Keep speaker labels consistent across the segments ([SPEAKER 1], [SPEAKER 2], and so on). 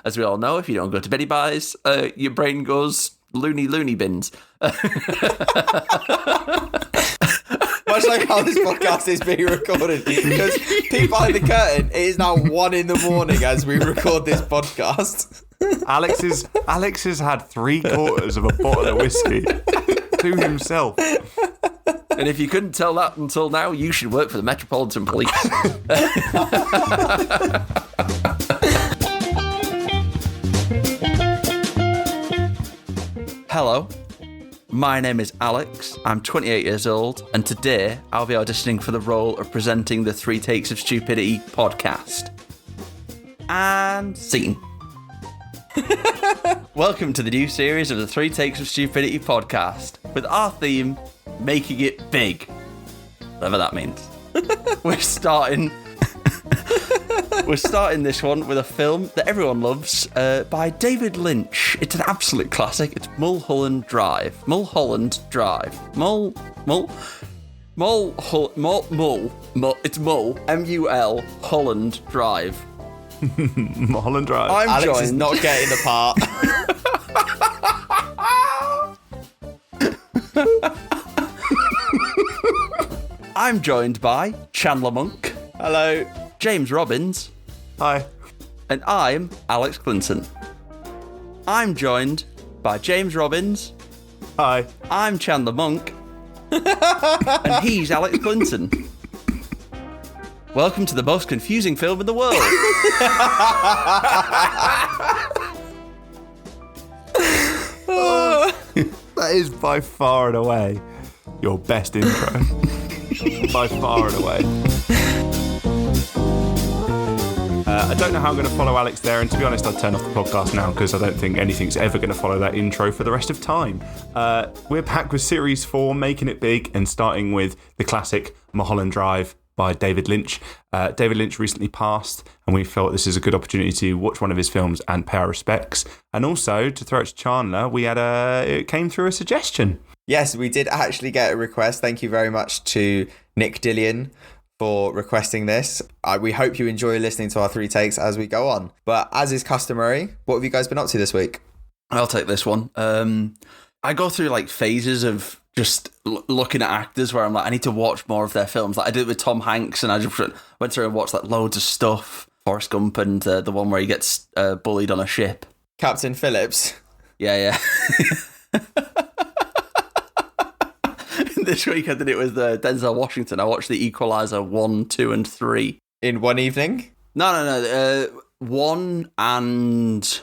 [SPEAKER 1] as we all know, if you don't go to Betty Buys, your brain goes loony bins.
[SPEAKER 2] Much like how this podcast is being recorded, because peek behind the curtain, it is now 1 a.m. as we record this podcast.
[SPEAKER 3] Alex has had 3/4 of a bottle of whiskey to himself.
[SPEAKER 1] And if you couldn't tell that until now, you should work for the Metropolitan Police. Hello, my name is Alex, I'm 28 years old, and today I'll be auditioning for the role of presenting the 3 Takes of Stupidity podcast. And scene. Welcome to the new series of the 3 Takes of Stupidity podcast, with our theme, Making It Big. Whatever that means. We're starting this one with a film that everyone loves by David Lynch. It's an absolute classic. It's Mulholland Drive. It's Mull, M-U-L, Holland Drive.
[SPEAKER 3] Mulholland Drive.
[SPEAKER 2] Alex is not getting the part.
[SPEAKER 1] I'm joined by Chandler Monk.
[SPEAKER 2] Hello.
[SPEAKER 1] James Robbins.
[SPEAKER 3] Hi.
[SPEAKER 1] And I'm Alex Clinton. I'm joined by James Robbins.
[SPEAKER 3] Hi.
[SPEAKER 1] I'm Chandler Monk. And he's Alex Clinton. Welcome to the most confusing film in the world.
[SPEAKER 3] That is by far and away your best intro. By far and away. I don't know how I'm going to follow Alex there, and to be honest, I'd turn off the podcast now because I don't think anything's ever going to follow that intro for the rest of time. We're back with Series 4, Making It Big, and starting with the classic Mulholland Drive by David Lynch. David Lynch recently passed, and we felt this is a good opportunity to watch one of his films and pay our respects. And also, to throw it to Chandler, it came through a suggestion.
[SPEAKER 2] Yes, we did actually get a request. Thank you very much to Nick Dillion for requesting this. We hope you enjoy listening to our 3 takes as we go on. But as is customary, what have you guys been up to this week?
[SPEAKER 1] I'll take this one. I go through like phases of just looking at actors where I'm like, I need to watch more of their films. Like I did it with Tom Hanks, and I just went through and watched like loads of stuff. Forrest Gump and the one where he gets bullied on a ship.
[SPEAKER 2] Captain Phillips.
[SPEAKER 1] Yeah. This week I did it with Denzel Washington. I watched The Equalizer 1, 2, and 3.
[SPEAKER 2] In one evening?
[SPEAKER 1] No. 1 and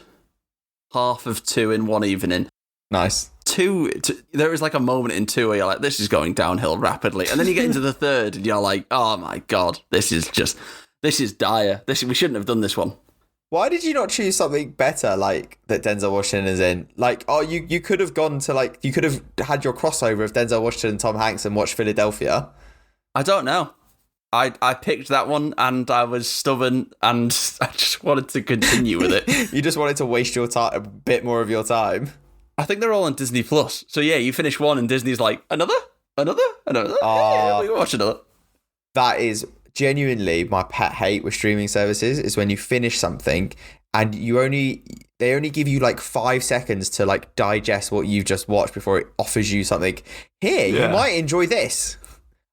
[SPEAKER 1] half of 2 in one evening.
[SPEAKER 2] Nice.
[SPEAKER 1] 2, there is like a moment in 2 where you're like, this is going downhill rapidly. And then you get into the 3rd and you're like, oh my God, this is dire. We shouldn't have done this one.
[SPEAKER 2] Why did you not choose something better, like, that Denzel Washington is in? Like, you could have gone to, like, you could have had your crossover of Denzel Washington and Tom Hanks and watched Philadelphia.
[SPEAKER 1] I don't know. I picked that one and I was stubborn and I just wanted to continue with it.
[SPEAKER 2] You just wanted to waste your time, a bit more of your time.
[SPEAKER 1] I think they're all on Disney Plus. So yeah, you finish one and Disney's like, another? Yeah, we can watch another.
[SPEAKER 2] That is genuinely my pet hate with streaming services, is when you finish something and they only give you like 5 seconds to like digest what you've just watched before it offers you something. Here, you might enjoy this.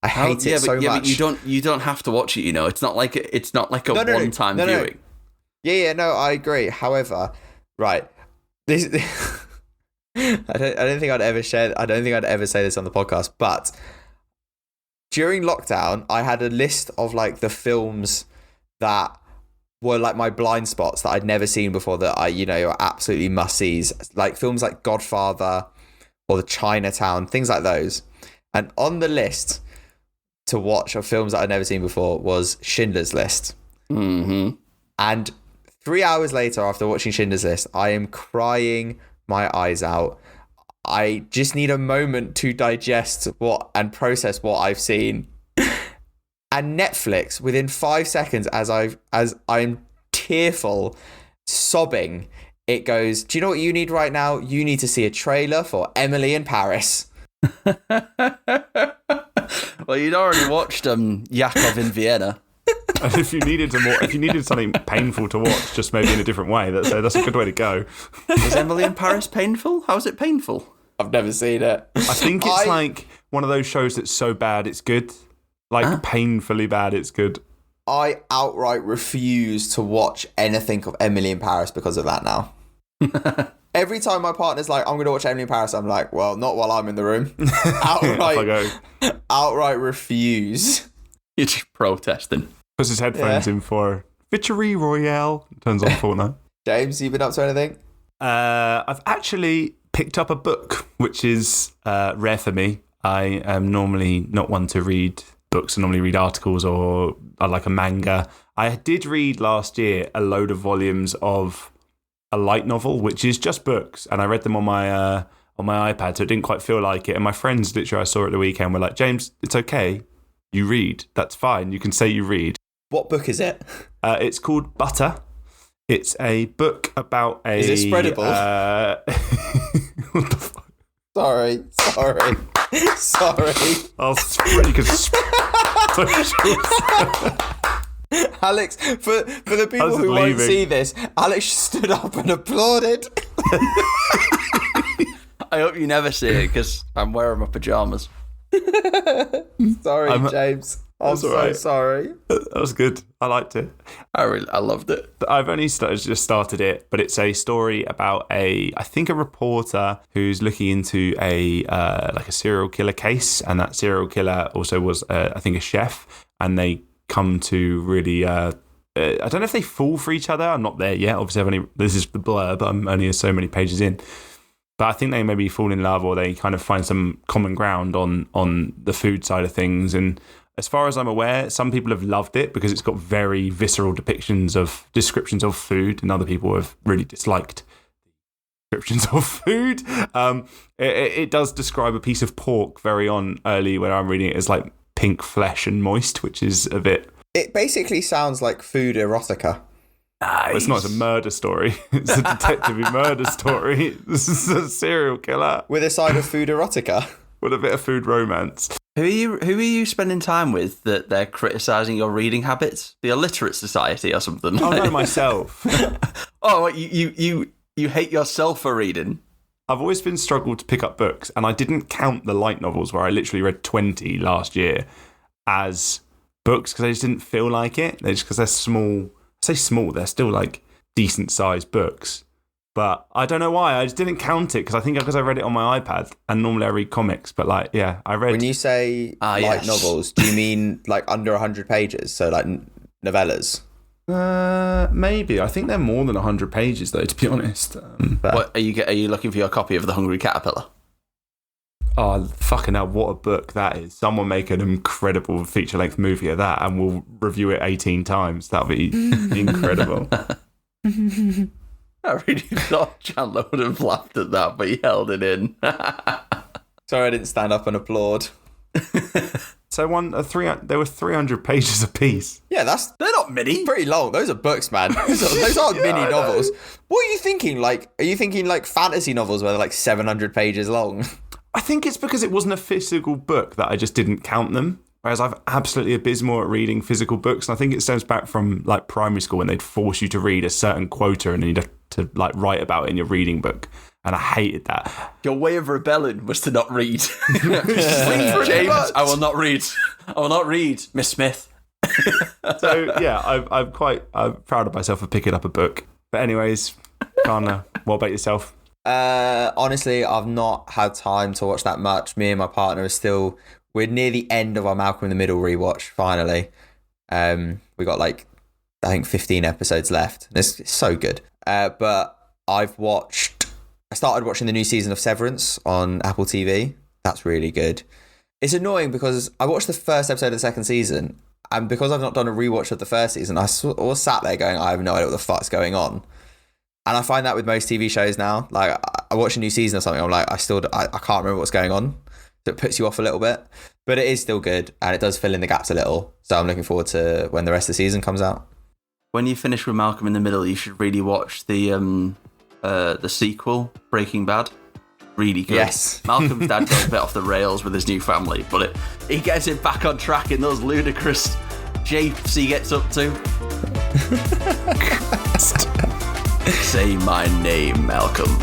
[SPEAKER 2] I hate it so much.
[SPEAKER 1] Yeah, but you don't have to watch it, you know. It's not like a one-time viewing.
[SPEAKER 2] Yeah, no, I agree. However, right, this I don't think I'd ever say this on the podcast, but during lockdown, I had a list of like the films that were like my blind spots that I'd never seen before that are absolutely must-sees. Like films like Godfather or The Chinatown, things like those. And on the list to watch of films that I'd never seen before was Schindler's List.
[SPEAKER 1] Mm-hmm.
[SPEAKER 2] And 3 hours later, after watching Schindler's List, I am crying my eyes out. I just need a moment to digest and process what I've seen. And Netflix, within 5 seconds, as I'm tearful, sobbing, it goes, do you know what you need right now? You need to see a trailer for Emily in Paris.
[SPEAKER 1] Well, you'd already watched Yakov in Vienna.
[SPEAKER 3] And if you needed something painful to watch, just maybe in a different way, that's a good way to go.
[SPEAKER 1] Is Emily in Paris painful? How is it painful?
[SPEAKER 2] I've never seen it.
[SPEAKER 3] I think it's like one of those shows that's so bad it's good. Like painfully bad it's good.
[SPEAKER 2] I outright refuse to watch anything of Emily in Paris because of that now. Every time my partner's like, I'm going to watch Emily in Paris, I'm like, well, not while I'm in the room. Outright refuse.
[SPEAKER 1] You're just protesting.
[SPEAKER 3] Puts his headphones in for Victory Royale. Turns on Fortnite.
[SPEAKER 2] James, you been up to anything?
[SPEAKER 3] I've actually picked up a book, which is rare for me. I am normally not one to read books. I normally read articles or I like a manga. I did read last year a load of volumes of a light novel, which is just books, and I read them on my iPad, so it didn't quite feel like it. And my friends, literally, I saw at the weekend, were like, James, it's okay. You read. That's fine. You can say you read.
[SPEAKER 2] What book is it?
[SPEAKER 3] It's called Butter. It's a book about a...
[SPEAKER 2] Is it spreadable?
[SPEAKER 3] What the fuck?
[SPEAKER 2] Sorry.
[SPEAKER 3] You can...
[SPEAKER 2] Alex, for the people who won't see this, Alex stood up and applauded.
[SPEAKER 1] I hope you never see it because I'm wearing my pajamas.
[SPEAKER 2] Sorry, James. I'm so right. Sorry.
[SPEAKER 3] That was good. I liked it.
[SPEAKER 1] I loved it.
[SPEAKER 3] I've only just started it, but it's a story about I think a reporter who's looking into a serial killer case, and that serial killer also was I think a chef, and they come to really I don't know if they fall for each other. I'm not there yet. Obviously, this is the blurb, but I'm only so many pages in. But I think they maybe fall in love, or they kind of find some common ground on the food side of things. And as far as I'm aware, some people have loved it because it's got very visceral descriptions of food, and other people have really disliked descriptions of food. It does describe a piece of pork very early when I'm reading it as like pink flesh and moist, which is a bit...
[SPEAKER 2] It basically sounds like food erotica.
[SPEAKER 1] Nice.
[SPEAKER 3] Well, it's not, it's a murder story. It's a detective murder story. This is a serial killer.
[SPEAKER 2] With a side of food erotica.
[SPEAKER 3] With a bit of food romance.
[SPEAKER 1] Who are you spending time with that they're criticising your reading habits? The Illiterate Society or something?
[SPEAKER 3] Oh, no, myself.
[SPEAKER 1] Oh, you hate yourself for reading?
[SPEAKER 3] I've always been struggled to pick up books, and I didn't count the light novels where I literally read 20 last year as books because I just didn't feel like it. They just because they're small. I say small, they're still like decent sized books. But I don't know why. I just didn't count it because I read it on my iPad, and normally I read comics. But like, yeah, I read.
[SPEAKER 2] When you say light novels, do you mean like under 100 pages? So like novellas?
[SPEAKER 3] Maybe. I think they're more than 100 pages though, to be honest.
[SPEAKER 1] What are you looking for your copy of The Hungry Caterpillar?
[SPEAKER 3] Oh, fucking hell, what a book that is. Someone make an incredible feature-length movie of that and we'll review it 18 times. That'll be incredible.
[SPEAKER 1] I really thought Chandler would have laughed at that, but he held it in.
[SPEAKER 2] Sorry I didn't stand up and applaud.
[SPEAKER 3] So there were 300 pages a piece.
[SPEAKER 2] Yeah,
[SPEAKER 1] they're not mini.
[SPEAKER 2] Pretty long. Those are books, man. Those aren't mini novels. What are you thinking? Like, are you thinking like fantasy novels where they're like 700 pages long?
[SPEAKER 3] I think it's because it wasn't a physical book that I just didn't count them. Whereas I'm absolutely abysmal at reading physical books. And I think it stems back from like primary school when they'd force you to read a certain quota and you'd have to like write about it in your reading book. And I hated that.
[SPEAKER 1] Your way of rebelling was to not read. James, I will not read. I will not read, Miss Smith.
[SPEAKER 3] So yeah, I'm proud of myself for picking up a book. But anyways, Chandler, what about yourself?
[SPEAKER 2] Honestly, I've not had time to watch that much. Me and my partner we're near the end of our Malcolm in the Middle rewatch, finally. We got like, I think 15 episodes left. It's so good. But I started watching the new season of Severance on Apple TV. That's really good. It's annoying because I watched the first episode of the second season, and because I've not done a rewatch of the first season, I was sat there going, I have no idea what the fuck's going on. And I find that with most TV shows now. Like, I watch a new season or something, I'm like, I can't remember what's going on. So it puts you off a little bit. But it is still good, and it does fill in the gaps a little. So I'm looking forward to when the rest of the season comes out.
[SPEAKER 1] When you finish with Malcolm in the Middle, you should really watch the sequel, Breaking Bad. Really good.
[SPEAKER 2] Yes.
[SPEAKER 1] Malcolm's dad goes a bit off the rails with his new family, but he gets it back on track in those ludicrous japes he gets up to. Say my name, Malcolm.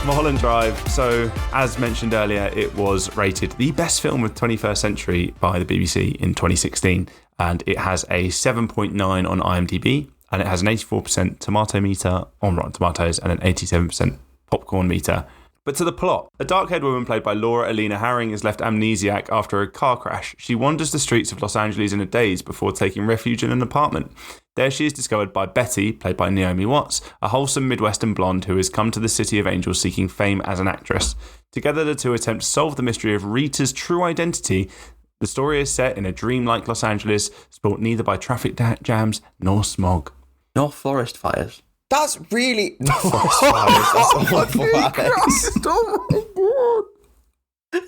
[SPEAKER 3] Mulholland Drive. So, as mentioned earlier, it was rated the best film of the 21st century by the BBC in 2016, and it has a 7.9 on IMDb, and it has an 84% tomato meter on Rotten Tomatoes and an 87% popcorn meter. But to the plot. A dark-haired woman played by Laura Elena Harring is left amnesiac after a car crash. She wanders the streets of Los Angeles in a daze before taking refuge in an apartment. There she is discovered by Betty, played by Naomi Watts, a wholesome Midwestern blonde who has come to the City of Angels seeking fame as an actress. Together, the two attempt to solve the mystery of Rita's true identity. The story is set in a dreamlike Los Angeles, spoilt neither by traffic jams nor smog.
[SPEAKER 1] Nor forest fires.
[SPEAKER 2] That's really... Forest fires, that's awful, Alex.
[SPEAKER 1] Oh my god.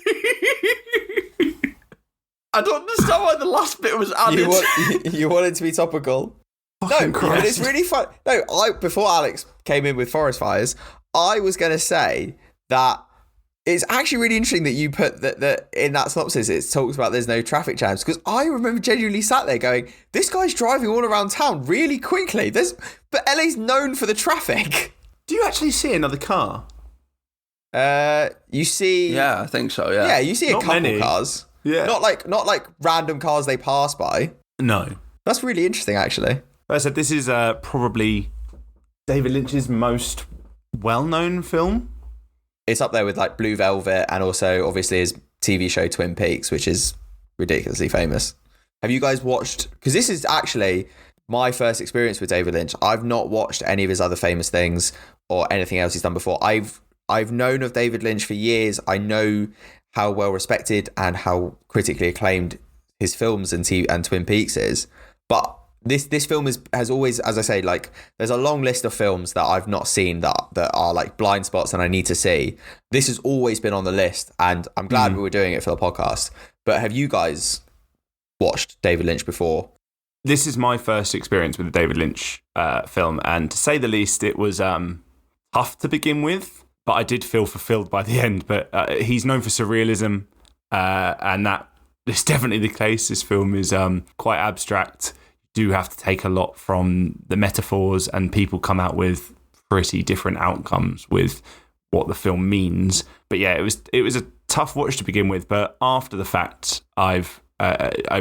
[SPEAKER 1] I don't understand why the last bit was added.
[SPEAKER 2] You want it to be topical? No, but it's really fun. No, before Alex came in with forest fires, I was going to say that it's actually really interesting that you put that in that synopsis it talks about there's no traffic jams, because I remember genuinely sat there going, this guy's driving all around town really quickly. But LA's known for the traffic.
[SPEAKER 3] Do you actually see another car?
[SPEAKER 2] You see...
[SPEAKER 1] Yeah, I think so, yeah.
[SPEAKER 2] Yeah, you see
[SPEAKER 3] Not
[SPEAKER 2] a couple
[SPEAKER 3] many.
[SPEAKER 2] cars.
[SPEAKER 3] Yeah.
[SPEAKER 2] Not like random cars they pass by.
[SPEAKER 3] No.
[SPEAKER 2] That's really interesting, actually.
[SPEAKER 3] Like I said, this is probably David Lynch's most well-known film.
[SPEAKER 2] It's up there with like Blue Velvet and also obviously his TV show Twin Peaks, which is ridiculously famous. Have you guys watched... Because this is actually my first experience with David Lynch. I've not watched any of his other famous things or anything else he's done before. I've known of David Lynch for years. I know how well respected and how critically acclaimed his films and Twin Peaks is. But this film has always, as I say, like there's a long list of films that I've not seen that are like blind spots and I need to see. This has always been on the list, and I'm glad we were doing it for the podcast. But have you guys watched David Lynch before?
[SPEAKER 3] This is my first experience with a David Lynch film, and to say the least, it was tough to begin with, but I did feel fulfilled by the end. But he's known for surrealism, and that is definitely the case. This film is quite abstract. You do have to take a lot from the metaphors, and people come out with pretty different outcomes with what the film means. But yeah, it was a tough watch to begin with, but after the fact, I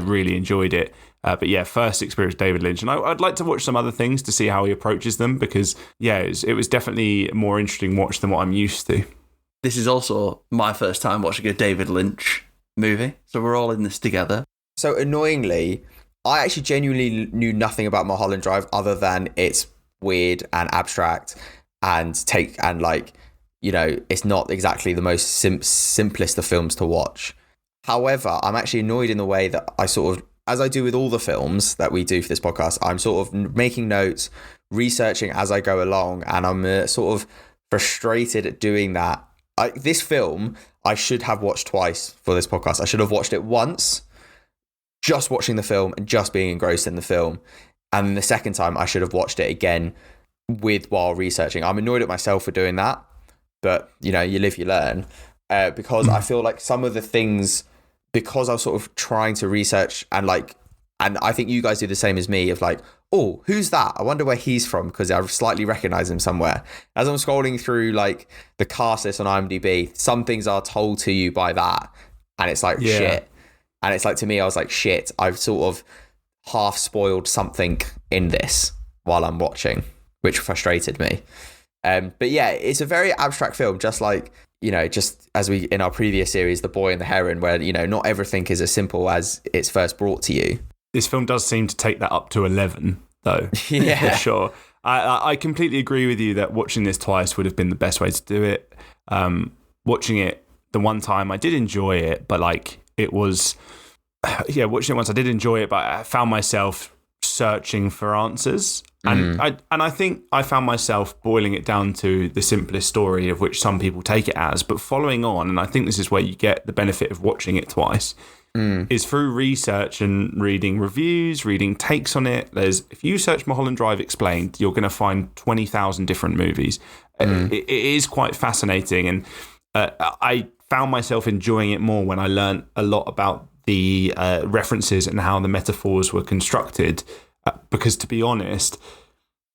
[SPEAKER 3] really enjoyed it. But yeah, first experience with David Lynch, and I'd like to watch some other things to see how he approaches them, because yeah, it was definitely a more interesting watch than what I'm used to.
[SPEAKER 1] This is also my first time watching a David Lynch movie, so we're all in this together.
[SPEAKER 2] So annoyingly, I actually genuinely knew nothing about Mulholland Drive other than it's weird and abstract and like, you know, it's not exactly the most simplest of films to watch. However, I'm actually annoyed in the way that I sort of, as I do with all the films that we do for this podcast, I'm sort of making notes, researching as I go along, and I'm sort of frustrated at doing that. This film, I should have watched twice for this podcast. I should have watched it once, just watching the film and just being engrossed in the film. And then the second time, I should have watched it again while researching. I'm annoyed at myself for doing that, but, you know, you live, you learn. Because I feel like some of the things, because I was sort of trying to research and I think you guys do the same as me of like, oh, who's that? I wonder where he's from, because I slightly recognize him somewhere. As I'm scrolling through like the cast list on IMDb, some things are told to you by that, and it's like, shit. And it's like, to me, I was like, shit, I've sort of half spoiled something in this while I'm watching, which frustrated me. But yeah, it's a very abstract film, just like, you know, just as we in our previous series, The Boy and the Heron, where, you know, not everything is as simple as it's first brought to you.
[SPEAKER 3] This film does seem to take that up to 11, though.
[SPEAKER 2] Yeah.
[SPEAKER 3] For sure. I completely agree with you that watching this twice would have been the best way to do it. Watching it the one time, I did enjoy it, but like it was, yeah, watching it once, I did enjoy it, but I found myself searching for answers. And I think I found myself boiling it down to the simplest story, of which some people take it as, but following on, and I think this is where you get the benefit of watching it twice, is through research and reading reviews, reading takes on it. If you search Mulholland Drive Explained, you're going to find 20,000 different movies. It is quite fascinating, and I found myself enjoying it more when I learned a lot about the references and how the metaphors were constructed. Because to be honest,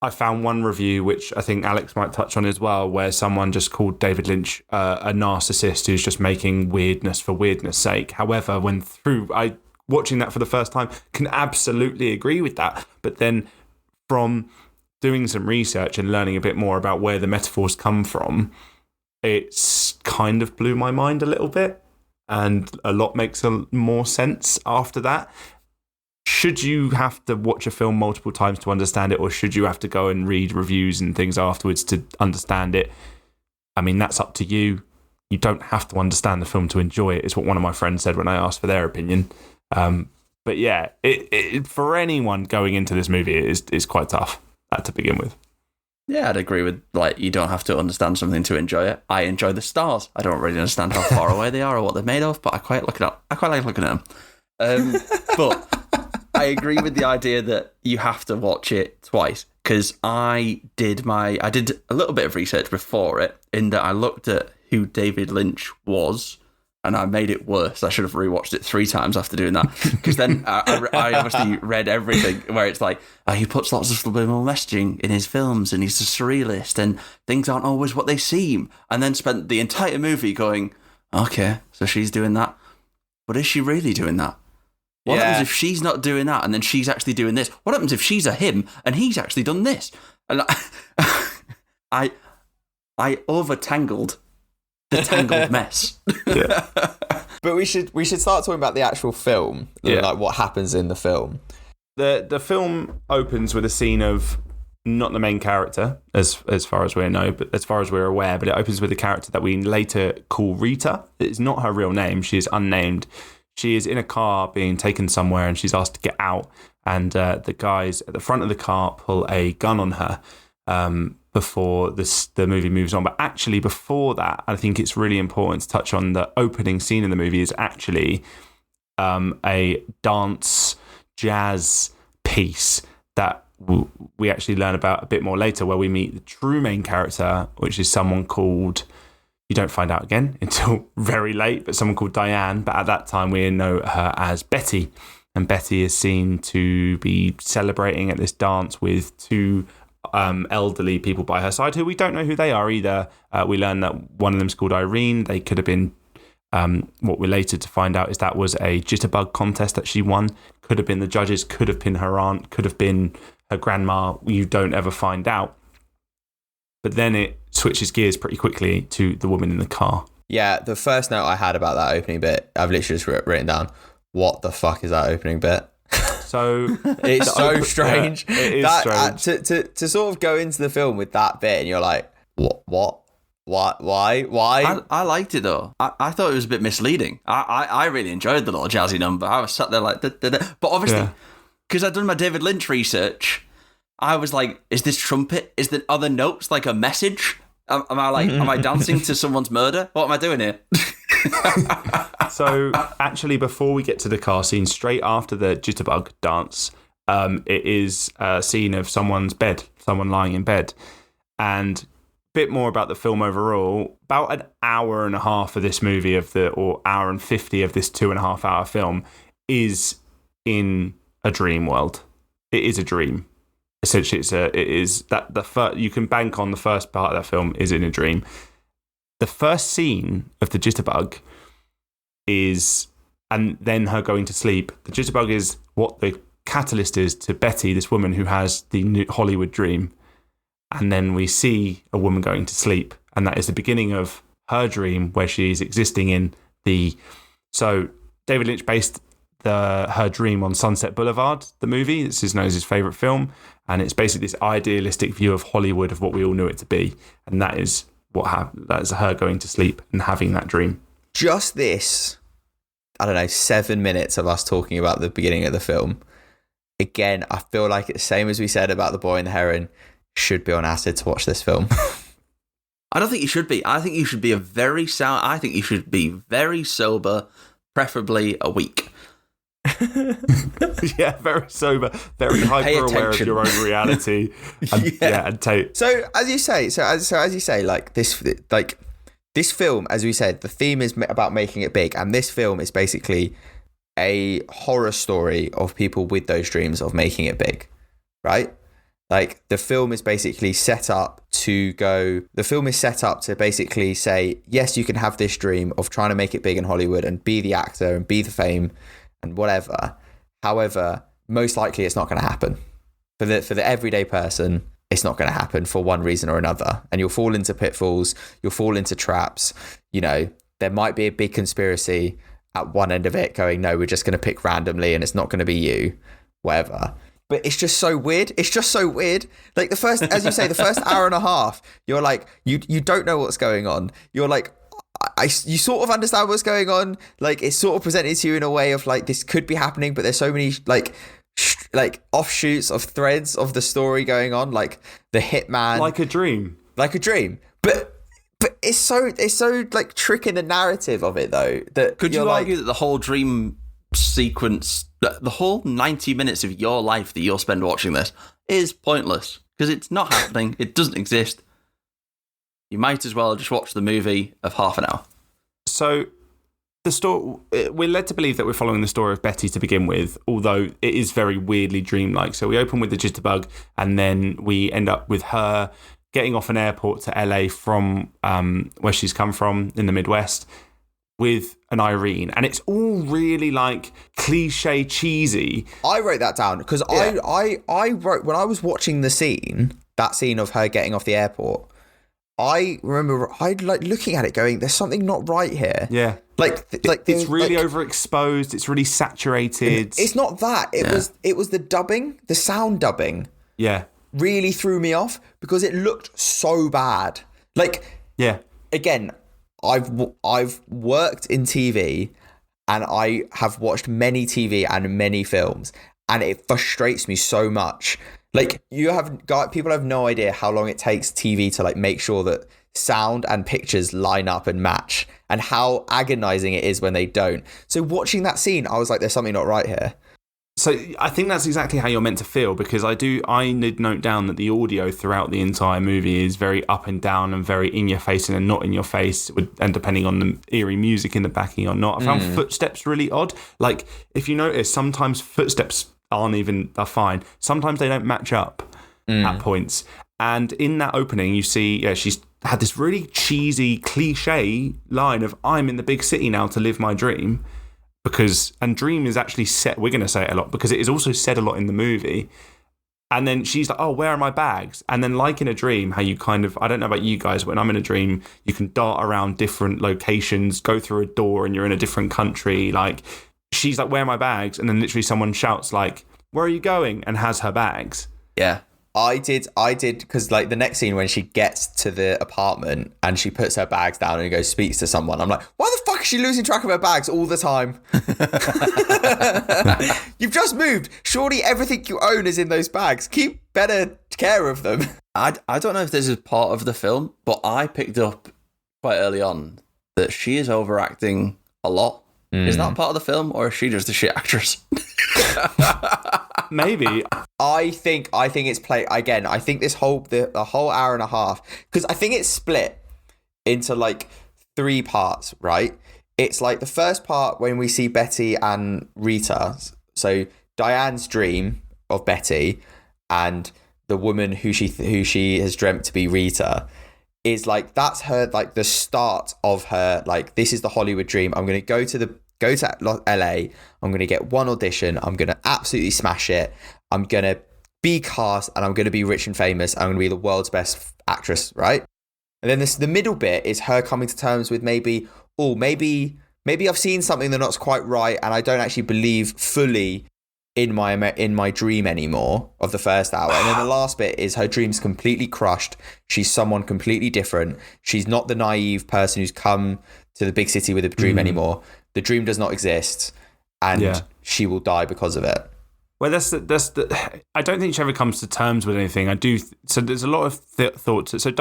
[SPEAKER 3] I found one review, which I think Alex might touch on as well, where someone just called David Lynch a narcissist who's just making weirdness for weirdness sake. However, watching that for the first time, can absolutely agree with that. But then from doing some research and learning a bit more about where the metaphors come from, it's kind of blew my mind a little bit. And a lot makes more sense after that. Should you have to watch a film multiple times to understand it, or should you have to go and read reviews and things afterwards to understand it? I mean, that's up to you. You don't have to understand the film to enjoy it, is what one of my friends said when I asked for their opinion. But yeah, it for anyone going into this movie, it is quite tough to begin with.
[SPEAKER 1] Yeah, I'd agree with, like, you don't have to understand something to enjoy it. I enjoy the stars. I don't really understand how far away they are or what they're made of, but I quite like looking at them. But I agree with the idea that you have to watch it twice, because I did a little bit of research before it, in that I looked at who David Lynch was, and I made it worse. I should have rewatched it 3 times after doing that, because then I obviously read everything where it's like, he puts lots of subliminal messaging in his films, and he's a surrealist, and things aren't always what they seem, and then spent the entire movie going, okay, so she's doing that, but is she really doing that? What happens if she's not doing that, and then she's actually doing this? What happens if she's a him, and he's actually done this? And I overtangled the tangled mess.
[SPEAKER 2] Yeah. But we should start talking about the actual film, like what happens in the film.
[SPEAKER 3] The film opens with a scene of not the main character, as far as we know, but as far as we're aware. But it opens with a character that we later call Rita. It's not her real name; she is unnamed. She is in a car being taken somewhere, and she's asked to get out. And the guys at the front of the car pull a gun on her. Before the movie moves on. But actually before that, I think it's really important to touch on the opening scene in the movie is actually a dance jazz piece that we actually learn about a bit more later, where we meet the true main character, which is someone called, you don't find out again until very late, but someone called Diane. But at that time we know her as Betty, and Betty is seen to be celebrating at this dance with 2 elderly people by her side who we don't know who they are either. We learn that one of them's called Irene. They could have been, what we're later to find out is that was a jitterbug contest that she won. Could have been the judges, could have been her aunt, could have been her grandma. You don't ever find out. But then it switches gears pretty quickly to the woman in the car. Yeah,
[SPEAKER 2] the first note I had about that opening bit, I've literally just written down, what the fuck is that opening bit?
[SPEAKER 3] So
[SPEAKER 2] it's so strange.
[SPEAKER 3] Yeah, it is strange.
[SPEAKER 2] To sort of go into the film with that bit, and you're like, what, why?
[SPEAKER 1] I liked it though. I thought it was a bit misleading. I really enjoyed the little jazzy number. I was sat there like, but obviously, because I'd done my David Lynch research, I was like, is this trumpet? Is the other notes like a message? Am I dancing to someone's murder? What am I doing here?
[SPEAKER 3] So actually, before we get to the car scene, straight after the jitterbug dance, it is a scene of someone's bed, someone lying in bed. And a bit more about the film overall. About an hour and a half of this movie or hour and 50 of this 2.5 hour film is in a dream world. It is a dream. Essentially, you can bank on the first part of that film is in a dream. The first scene of the jitterbug is, and then her going to sleep. The jitterbug is what the catalyst is to Betty, this woman who has the new Hollywood dream. And then we see a woman going to sleep, and that is the beginning of her dream, where she is existing in the. So David Lynch based her dream on Sunset Boulevard, the movie. This is known as his favorite film, and it's basically this idealistic view of Hollywood of what we all knew it to be, and that is what happened. That is her going to sleep and having that dream.
[SPEAKER 2] Just this, 7 minutes of us talking about the beginning of the film. Again, I feel like it's the same as we said about The Boy and the Heron. Should be on acid to watch this film.
[SPEAKER 1] I don't think you should be. I think you should be I think you should be very sober, preferably a week.
[SPEAKER 3] Yeah, very sober, very hyper aware of your own reality. And, and take.
[SPEAKER 2] So as you say, like this, like this film, as we said, the theme is about making it big, and this film is basically a horror story of people with those dreams of making it big, right? Like, the film is basically set up to basically say, yes, you can have this dream of trying to make it big in Hollywood and be the actor and be the fame and whatever. However, most likely it's not going to happen. For the everyday person, it's not going to happen for one reason or another. And you'll fall into pitfalls, you'll fall into traps. You know, there might be a big conspiracy at one end of it going, no, we're just going to pick randomly and it's not going to be you, whatever. But it's just so weird. It's just so weird. Like, the first, as you say, the first hour and a half, you're like, you don't know what's going on. You're like, you sort of understand what's going on. Like, it's sort of presented to you in a way of like, this could be happening, but there's so many like offshoots of threads of the story going on, like the hitman,
[SPEAKER 3] like a dream.
[SPEAKER 2] But it's so like tricking the narrative of it though. That
[SPEAKER 1] could you argue that the whole dream sequence, the whole 90 minutes of your life that you'll spend watching this is pointless because it's not happening. It doesn't exist. You might as well just watch the movie of half an hour.
[SPEAKER 3] So the story, we're led to believe that we're following the story of Betty to begin with, although it is very weirdly dreamlike. So we open with the jitterbug, and then we end up with her getting off an airport to LA from where she's come from in the Midwest with an Irene, and it's all really like cliche cheesy.
[SPEAKER 2] I wrote that down because I wrote, when I was watching that scene of her getting off the airport, I remember I like looking at it going, there's something not right here.
[SPEAKER 3] Yeah. It's really overexposed, it's really saturated.
[SPEAKER 2] It's not that. It was the dubbing, the sound dubbing.
[SPEAKER 3] Yeah.
[SPEAKER 2] Really threw me off because it looked so bad. Like,
[SPEAKER 3] yeah.
[SPEAKER 2] Again, I've worked in TV and I have watched many TV and many films, and it frustrates me so much. Like, people have no idea how long it takes TV to like make sure that sound and pictures line up and match, and how agonizing it is when they don't. So watching that scene, I was like, there's something not right here.
[SPEAKER 3] So I think that's exactly how you're meant to feel, because I did note down that the audio throughout the entire movie is very up and down and very in your face and not in your face, and depending on the eerie music in the backing or not. I found footsteps really odd. Like, if you notice, sometimes footsteps are fine. Sometimes they don't match up at points. And in that opening, you see, she's had this really cheesy cliche line of, I'm in the big city now to live my dream. And dream is actually said, we're going to say it a lot because it is also said a lot in the movie. And then she's like, oh, where are my bags? And then, like in a dream, how you kind of, I don't know about you guys, but when I'm in a dream, you can dart around different locations, go through a door and you're in a different country. Like, she's like, where are my bags? And then literally someone shouts like, where are you going? And has her bags.
[SPEAKER 2] Yeah. I did, because like the next scene when she gets to the apartment and she puts her bags down and goes speaks to someone, I'm like, why the fuck is she losing track of her bags all the time? You've just moved. Surely everything you own is in those bags. Keep better care of them.
[SPEAKER 1] I don't know if this is part of the film, but I picked up quite early on that she is overacting a lot. Is that part of the film, or is she just a shit actress?
[SPEAKER 3] Maybe.
[SPEAKER 2] I think it's play again. I think this the whole hour and a half, because I think it's split into like 3 parts, right? It's like the first part when we see Betty and Rita. So Diane's dream of Betty and the woman who she has dreamt to be Rita is like, that's her, like the start of her, like, this is the Hollywood dream. I'm going to go to LA. I'm going to get one audition. I'm going to absolutely smash it. I'm going to be cast and I'm going to be rich and famous. I'm going to be the world's best actress, right? And then the middle bit is her coming to terms with maybe I've seen something that's not quite right and I don't actually believe fully in my dream anymore of the first hour. And then the last bit is her dream's completely crushed. She's someone completely different. She's not the naive person who's come to the big city with a dream anymore. The dream does not exist, and she will die because of it.
[SPEAKER 3] Well, that's the. I don't think she ever comes to terms with anything. I do. So there's a lot of thoughts. So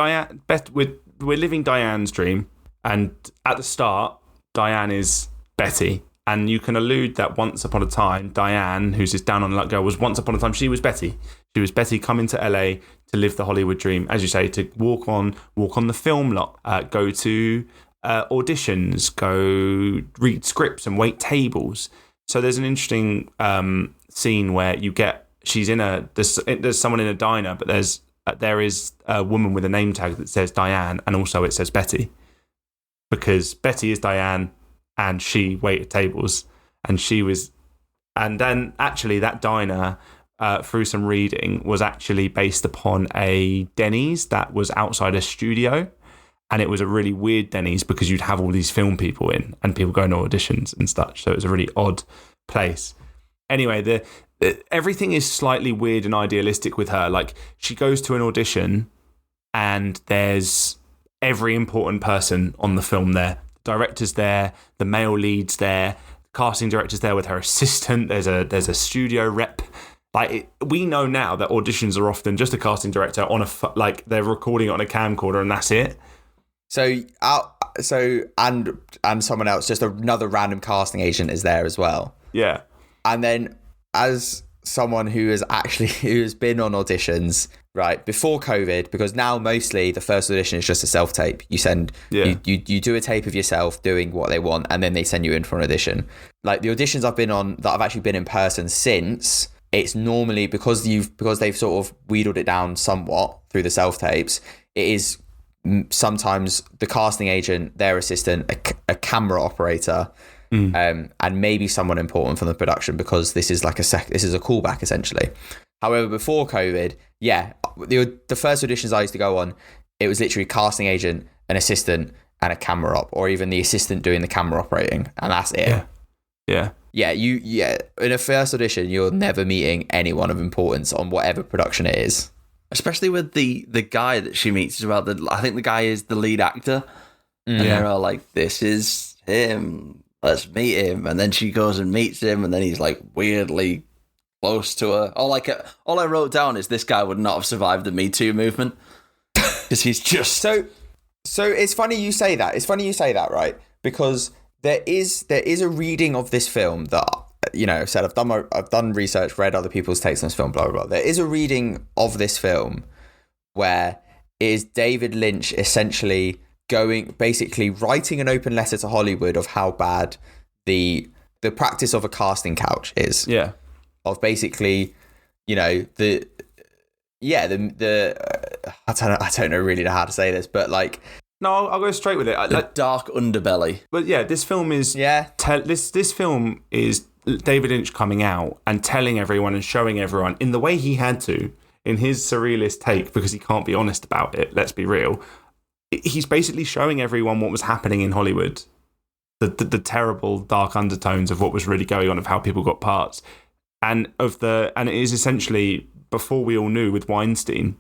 [SPEAKER 3] we're living Diane's dream, and at the start, Diane is Betty, and you can allude that once upon a time, Diane, who's this down on luck girl, was once upon a time she was Betty. She was Betty coming to LA to live the Hollywood dream, as you say, to walk on the film lot, go to auditions, go read scripts and wait tables. So there's an interesting scene where there's someone in a diner, but there is a woman with a name tag that says Diane, and also it says Betty, because Betty is Diane and she waited tables, and then actually that diner, through some reading, was actually based upon a Denny's that was outside a studio. And it was a really weird Denny's because you'd have all these film people in and people going to auditions and such. So it was a really odd place. Anyway, everything is slightly weird and idealistic with her. Like, she goes to an audition and there's every important person on the film there. The director's there, the male lead's there, the casting director's there with her assistant. There's a studio rep. We know now that auditions are often just a casting director they're recording it on a camcorder and that's it.
[SPEAKER 2] So someone else, just another random casting agent is there as well.
[SPEAKER 3] Yeah. And
[SPEAKER 2] then, as someone who has been on auditions, right, before COVID, because now mostly the first audition is just a self-tape. You you do a tape of yourself doing what they want, and then they send you in for an audition. Like, the auditions I've been on that I've actually been in person since, it's normally because they've sort of wheedled it down somewhat through the self-tapes. It is sometimes the casting agent, their assistant, a camera operator, and maybe someone important from the production, because this is like this is a callback essentially. However, before COVID, the first auditions I used to go on, it was literally casting agent, an assistant, and a camera op, or even the assistant doing the camera operating, and that's it.
[SPEAKER 3] Yeah.
[SPEAKER 2] In a first audition, you're never meeting anyone of importance on whatever production it is.
[SPEAKER 1] Especially with the guy that she meets as well. I think the guy is the lead actor. And they're all like, this is him. Let's meet him. And then she goes and meets him. And then he's like weirdly close to her. All I wrote down is this guy would not have survived the Me Too movement. Because he's just...
[SPEAKER 2] So it's funny you say that. Right? Because there is a reading of this film that... I've said I've done research, read other people's takes on this film, blah, blah, blah. There is a reading of this film where it is David Lynch essentially basically writing an open letter to Hollywood of how bad the practice of a casting couch is.
[SPEAKER 3] Yeah.
[SPEAKER 2] Of basically, I don't know really how to say this, but like...
[SPEAKER 3] No, I'll go straight with it.
[SPEAKER 1] The dark underbelly.
[SPEAKER 3] But yeah, this film is... Yeah. This film is... David Lynch coming out and telling everyone and showing everyone in the way he had to, in his surrealist take, because he can't be honest about it, let's be real. He's basically showing everyone what was happening in Hollywood, the terrible dark undertones of what was really going on, of how people got parts, and it is essentially before we all knew with Weinstein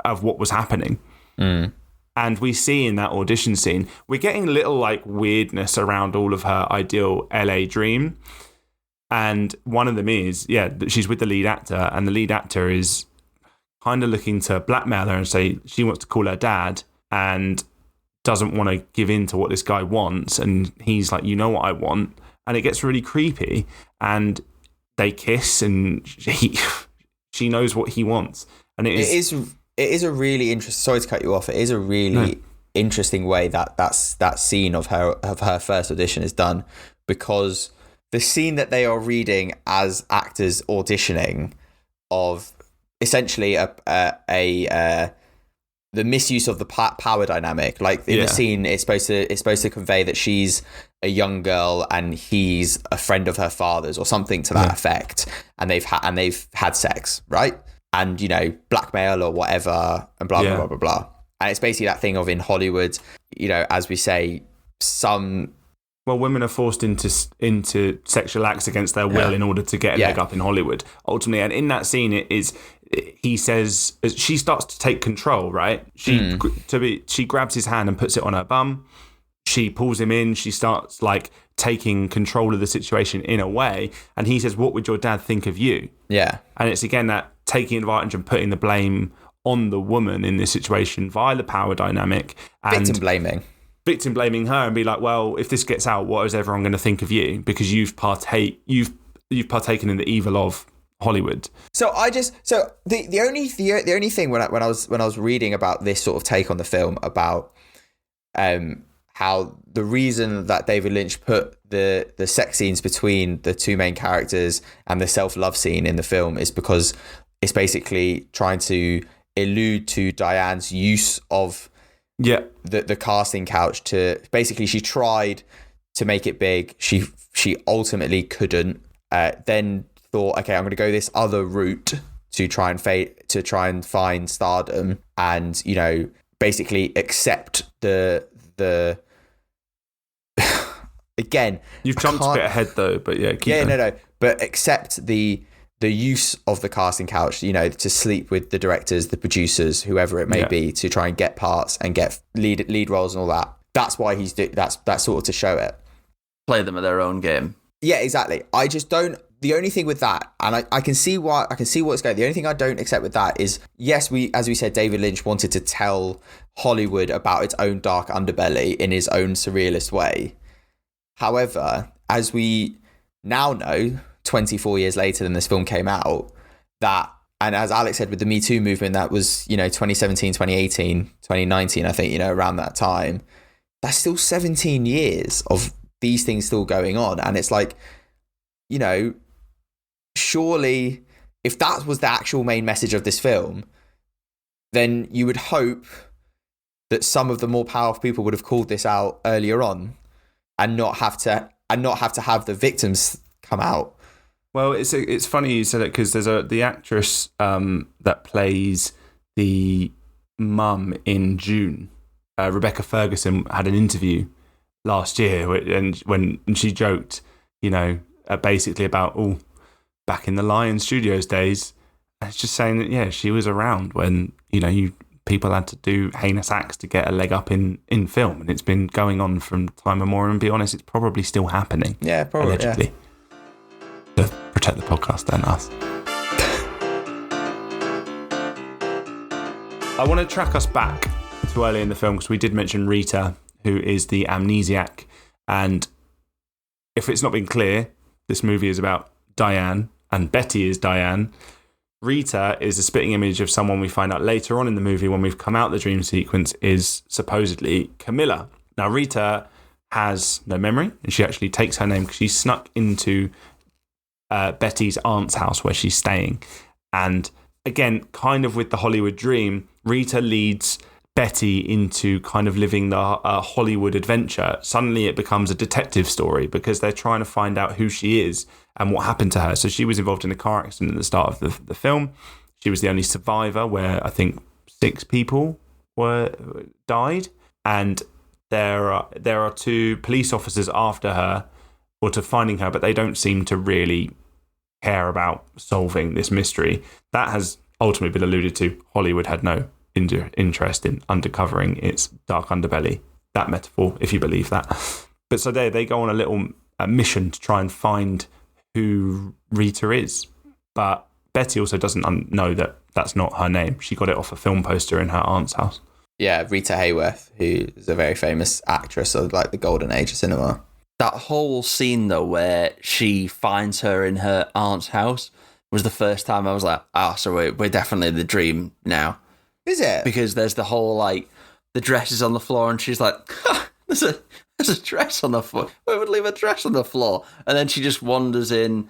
[SPEAKER 3] of what was happening. And we see in that audition scene, we're getting a little like weirdness around all of her ideal LA dream. And one of them is, she's with the lead actor, and the lead actor is kind of looking to blackmail her and say she wants to call her dad and doesn't want to give in to what this guy wants. And he's like, you know what I want? And it gets really creepy. And they kiss, and she knows what he wants. And it is a really interesting... Sorry to cut you off. It is a really interesting way that scene of her first audition is done, because... the scene that they are reading as actors auditioning of essentially the misuse of the power dynamic. Like in the scene, it's supposed to convey that she's a young girl and he's a friend of her father's or something to that effect, and they've had sex, right? And blackmail or whatever, and blah blah blah blah blah. And it's basically that thing of in Hollywood, as we say, women are forced into sexual acts against their will in order to get a leg up in Hollywood, ultimately. And in that scene, he says, she starts to take control, right? She grabs his hand and puts it on her bum. She pulls him in. She starts like taking control of the situation in a way. And he says, what would your dad think of you? Yeah. And it's again that taking advantage and putting the blame on the woman in this situation via the power dynamic. And victim blaming her and be like, well, if this gets out, what is everyone going to think of you? Because you've partaken in the evil of Hollywood.
[SPEAKER 2] So the only thing when I was reading about this sort of take on the film about how the reason that David Lynch put the sex scenes between the two main characters and the self-love scene in the film is because it's basically trying to allude to Diane's use of the casting couch to basically, she tried to make it big. She ultimately couldn't. Then thought, okay, I'm going to go this other route to try and find stardom, and basically accept the again.
[SPEAKER 3] You've jumped a bit ahead though, but yeah,
[SPEAKER 2] but accept the use of the casting couch, to sleep with the directors, the producers, whoever it may be, to try and get parts and get lead roles and all that. That's why that's sort of to show it.
[SPEAKER 1] Play them at their own game.
[SPEAKER 2] Yeah, exactly. I just don't. The only thing with that, and I can see what's going. The only thing I don't accept with that is, yes, as we said, David Lynch wanted to tell Hollywood about its own dark underbelly in his own surrealist way. However, as we now know, 24 years later than this film came out, and as Alex said with the Me Too movement, that was 2017, 2018, 2019, I think, around that time. That's still 17 years of these things still going on, and it's like, surely if that was the actual main message of this film, then you would hope that some of the more powerful people would have called this out earlier on and not have to have the victims come out.
[SPEAKER 3] Well, it's funny you said it, because there's the actress that plays the mum in June, Rebecca Ferguson, had an interview last year, and she joked, basically about back in the Lion Studios days. It's just saying that she was around when people had to do heinous acts to get a leg up in film, and it's been going on from time immemorial. And be honest, it's probably still happening.
[SPEAKER 2] Yeah, probably.
[SPEAKER 3] Allegedly.
[SPEAKER 2] Yeah.
[SPEAKER 3] To protect the podcast, don't us. I want to track us back to early in the film, because we did mention Rita, who is the amnesiac. And if it's not been clear, this movie is about Diane, and Betty is Diane. Rita is a spitting image of someone we find out later on in the movie, when we've come out the dream sequence, is supposedly Camilla. Now, Rita has no memory, and she actually takes her name because she snuck into Betty's aunt's house where she's staying. And again, kind of with the Hollywood dream, Rita leads Betty into kind of living the Hollywood adventure. Suddenly it becomes a detective story, because they're trying to find out who she is and what happened to her. So she was involved in a car accident at the start of the film. She was the only survivor, where I think 6 people died. And there are 2 police officers after her, or to finding her, but they don't seem to really care about solving this mystery. That has ultimately been alluded to. Hollywood had no interest in undercovering its dark underbelly. That metaphor, if you believe that. But so they go on a little mission to try and find who Rita is. But Betty also doesn't know that that's not her name. She got it off a film poster in her aunt's house.
[SPEAKER 2] Yeah, Rita Hayworth, who is a very famous actress of like the golden age of cinema.
[SPEAKER 1] That whole scene, though, where she finds her in her aunt's house, was the first time I was like, so we're definitely in the dream now.
[SPEAKER 2] Is it?
[SPEAKER 1] Because there's the whole, like, the dress is on the floor, and she's like, there's a dress on the floor. Who would leave a dress on the floor? And then she just wanders in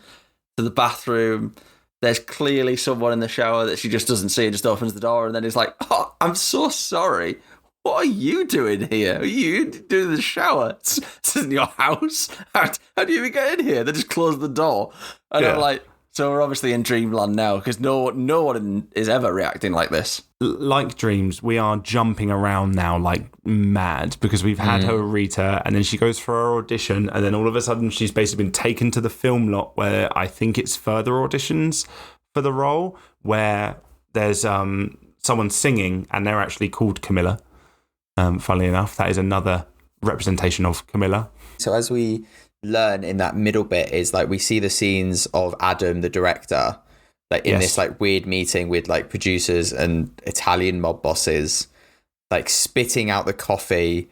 [SPEAKER 1] to the bathroom. There's clearly someone in the shower that she just doesn't see, and just opens the door, and then he's like, I'm so sorry. What are you doing here? Are you doing the shower? This isn't your house. How do you even get in here? They just close the door. And I'm like, so we're obviously in dreamland now, because no one is ever reacting like this.
[SPEAKER 3] Like dreams, we are jumping around now like mad, because we've had her Rita, and then she goes for her audition, and then all of a sudden she's basically been taken to the film lot, where I think it's further auditions for the role, where there's someone singing, and they're actually called Camilla. Funnily enough, that is another representation of Camilla.
[SPEAKER 2] So as we learn in that middle bit is like we see the scenes of Adam, the director, like in this like weird meeting with like producers and Italian mob bosses, like spitting out the coffee,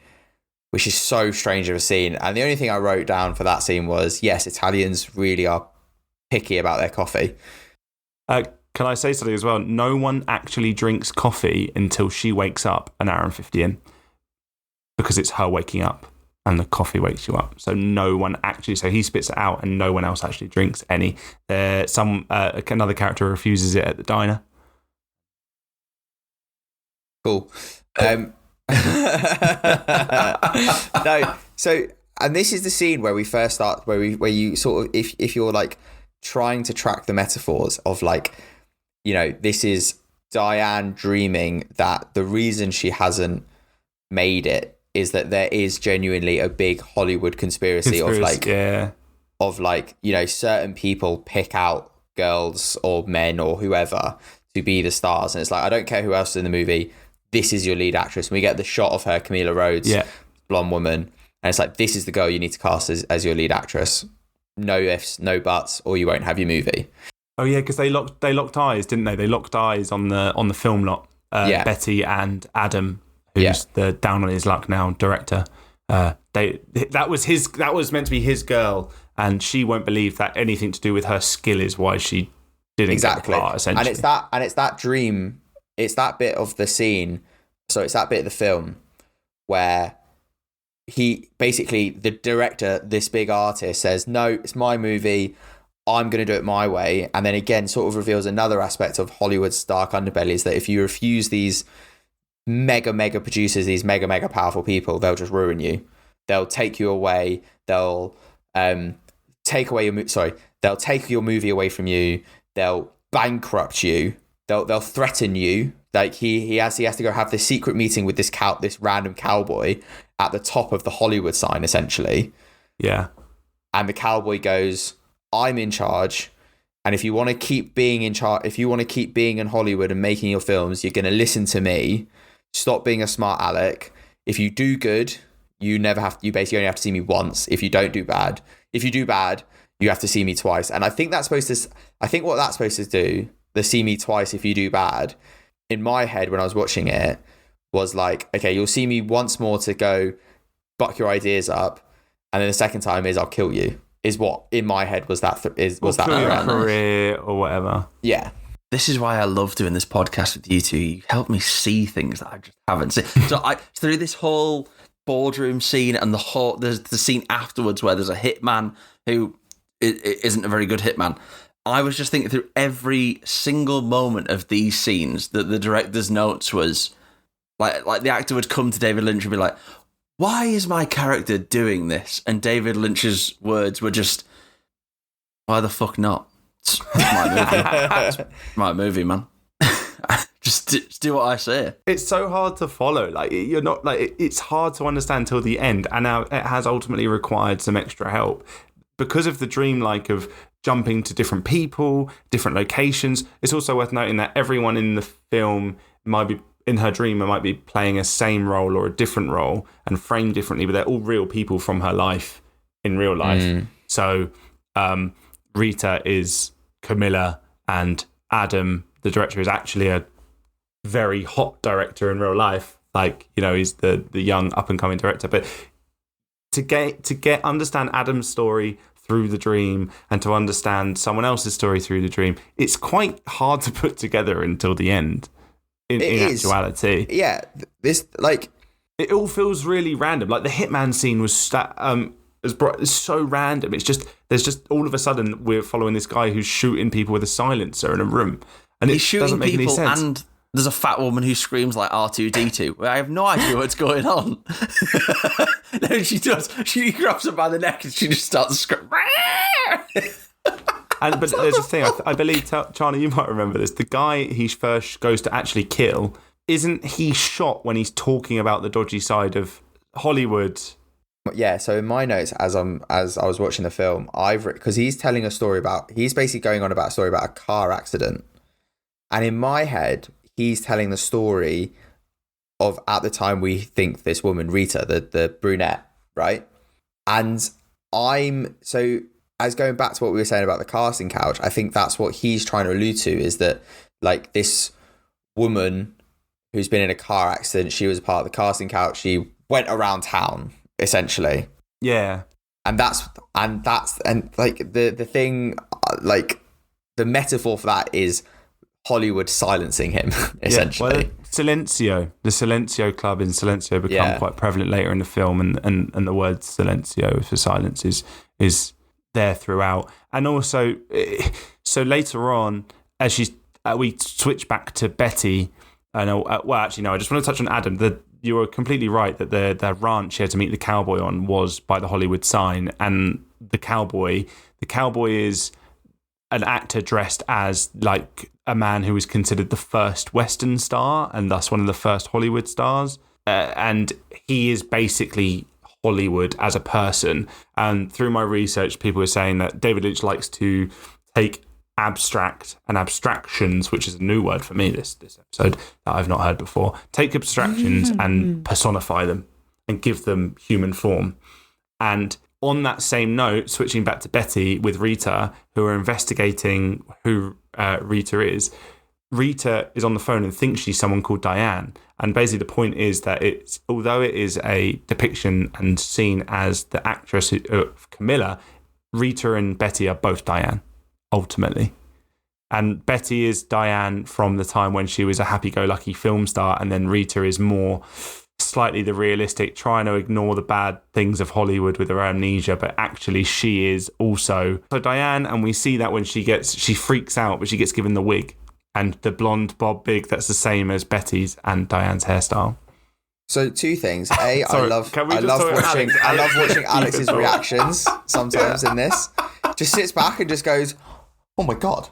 [SPEAKER 2] which is so strange of a scene. And the only thing I wrote down for that scene was, yes, Italians really are picky about their coffee.
[SPEAKER 3] Can I say something as well? No one actually drinks coffee until she wakes up an hour and 50 in, because it's her waking up and the coffee wakes you up. So no one actually, so he spits it out and no one else actually drinks any. Another character refuses it at the diner.
[SPEAKER 2] Cool. No, so, and this is the scene where we first start, where you sort of, if you're like trying to track the metaphors of like, you know, this is Diane dreaming that the reason she hasn't made it is that there is genuinely a big Hollywood conspiracy of like, you know, certain people pick out girls or men or whoever to be the stars. And it's like, I don't care who else is in the movie. This is your lead actress. And we get the shot of her, Camila Rhodes, blonde woman. And it's like, this is the girl you need to cast as your lead actress. No ifs, no buts, or you won't have your movie.
[SPEAKER 3] Oh yeah, because they locked eyes, didn't they? They locked eyes on the film lot. Betty and Adam, who's the down on his luck now director. That was meant to be his girl, and she won't believe that anything to do with her skill is why she didn't get the part, essentially.
[SPEAKER 2] And it's that dream. It's that bit of the scene. So it's that bit of the film where he basically, the director, this big artist, says, "No, it's my movie. I'm going to do it my way." And then again, sort of reveals another aspect of Hollywood's dark underbelly, is that if you refuse these mega producers, these mega powerful people, they'll just ruin you. They'll take you away. They'll take away they'll take your movie away from you. They'll bankrupt you. They'll threaten you. Like he has to go have this secret meeting with this random cowboy at the top of the Hollywood sign, essentially.
[SPEAKER 3] Yeah.
[SPEAKER 2] And the cowboy goes, "I'm in charge. And if you want to keep being in charge, if you want to keep being in Hollywood and making your films, you're going to listen to me. Stop being a smart aleck. If you do good, you basically only have to see me once. If you do bad, you have to see me twice." And I think what that's supposed to do, the see me twice if you do bad, in my head when I was watching it, was like, okay, you'll see me once more to go buck your ideas up, and then the second time is I'll kill you. Is what in my head was that
[SPEAKER 3] your career or whatever.
[SPEAKER 2] Yeah.
[SPEAKER 1] This is why I love doing this podcast with you two. You help me see things that I just haven't seen. So through this whole boardroom scene and there's the scene afterwards where there's a hitman who isn't a very good hitman. I was just thinking through every single moment of these scenes that the director's notes was like the actor would come to David Lynch and be like, "Why is my character doing this?" And David Lynch's words were just, "Why the fuck not? It's my movie. It's my movie, man. just do what I say."
[SPEAKER 3] It's so hard to follow. Like you're not like it's hard to understand till the end, and now it has ultimately required some extra help because of the dreamlike of jumping to different people, different locations. It's also worth noting that everyone in the film might be in her dream, might be playing a same role or a different role and framed differently, but they're all real people from her life in real life. So Rita is Camilla, and Adam, the director, is actually a very hot director in real life. Like, you know, he's the young up and coming director. But to understand Adam's story through the dream and to understand someone else's story through the dream, it's quite hard to put together until the end. In actuality,
[SPEAKER 2] yeah, this like
[SPEAKER 3] it all feels really random. Like the hitman scene was it's so random. It's just there's just all of a sudden we're following this guy who's shooting people with a silencer in a room, and
[SPEAKER 1] he's shooting
[SPEAKER 3] doesn't make any
[SPEAKER 1] people,
[SPEAKER 3] sense.
[SPEAKER 1] and there's a fat woman who screams like R2D2. I have no idea what's going on. Then she grabs her by the neck and she just starts screaming.
[SPEAKER 3] But there's a thing, I believe, Charlie, you might remember this. The guy he first goes to actually kill, isn't he shot when he's talking about the dodgy side of Hollywood?
[SPEAKER 2] Yeah, so in my notes, as I was watching the film, because he's telling a story he's basically going on about a story about a car accident. And in my head, he's telling the story of at the time we think this woman, Rita, the brunette, right? And as going back to what we were saying about the casting couch, I think that's what he's trying to allude to, is that like this woman who's been in a car accident, she was a part of the casting couch. She went around town, essentially.
[SPEAKER 3] Yeah.
[SPEAKER 2] And that's like the thing, like the metaphor for that is Hollywood silencing him, essentially.
[SPEAKER 3] Yeah, well, the Silencio Club in Silencio become quite prevalent later in the film, and the word Silencio for silence is there throughout. And also, so later on, as we switch back to Betty, and I just want to touch on Adam. You were completely right that the ranch she had to meet the cowboy on was by the Hollywood sign, and the cowboy is an actor dressed as like a man who was considered the first Western star and thus one of the first Hollywood stars. And he is basically Hollywood as a person. And through my research, people were saying that David Lynch likes to take abstract and abstractions, which is a new word for me this episode that I've not heard before. Take abstractions and personify them and give them human form. And on that same note, switching back to Betty with Rita, who are investigating who Rita is on the phone and thinks she's someone called Diane. And basically the point is that although it is a depiction and seen as the actress of Camilla, Rita and Betty are both Diane, ultimately. And Betty is Diane from the time when she was a happy-go-lucky film star, and then Rita is more slightly the realistic, trying to ignore the bad things of Hollywood with her amnesia, but actually she is also Diane. And we see that when she freaks out, but she gets given the wig and the blonde bob wig that's the same as Betty's and Diane's hairstyle.
[SPEAKER 2] So two things. I love watching Alex's reactions sometimes in this. Just sits back and just goes, "Oh my God."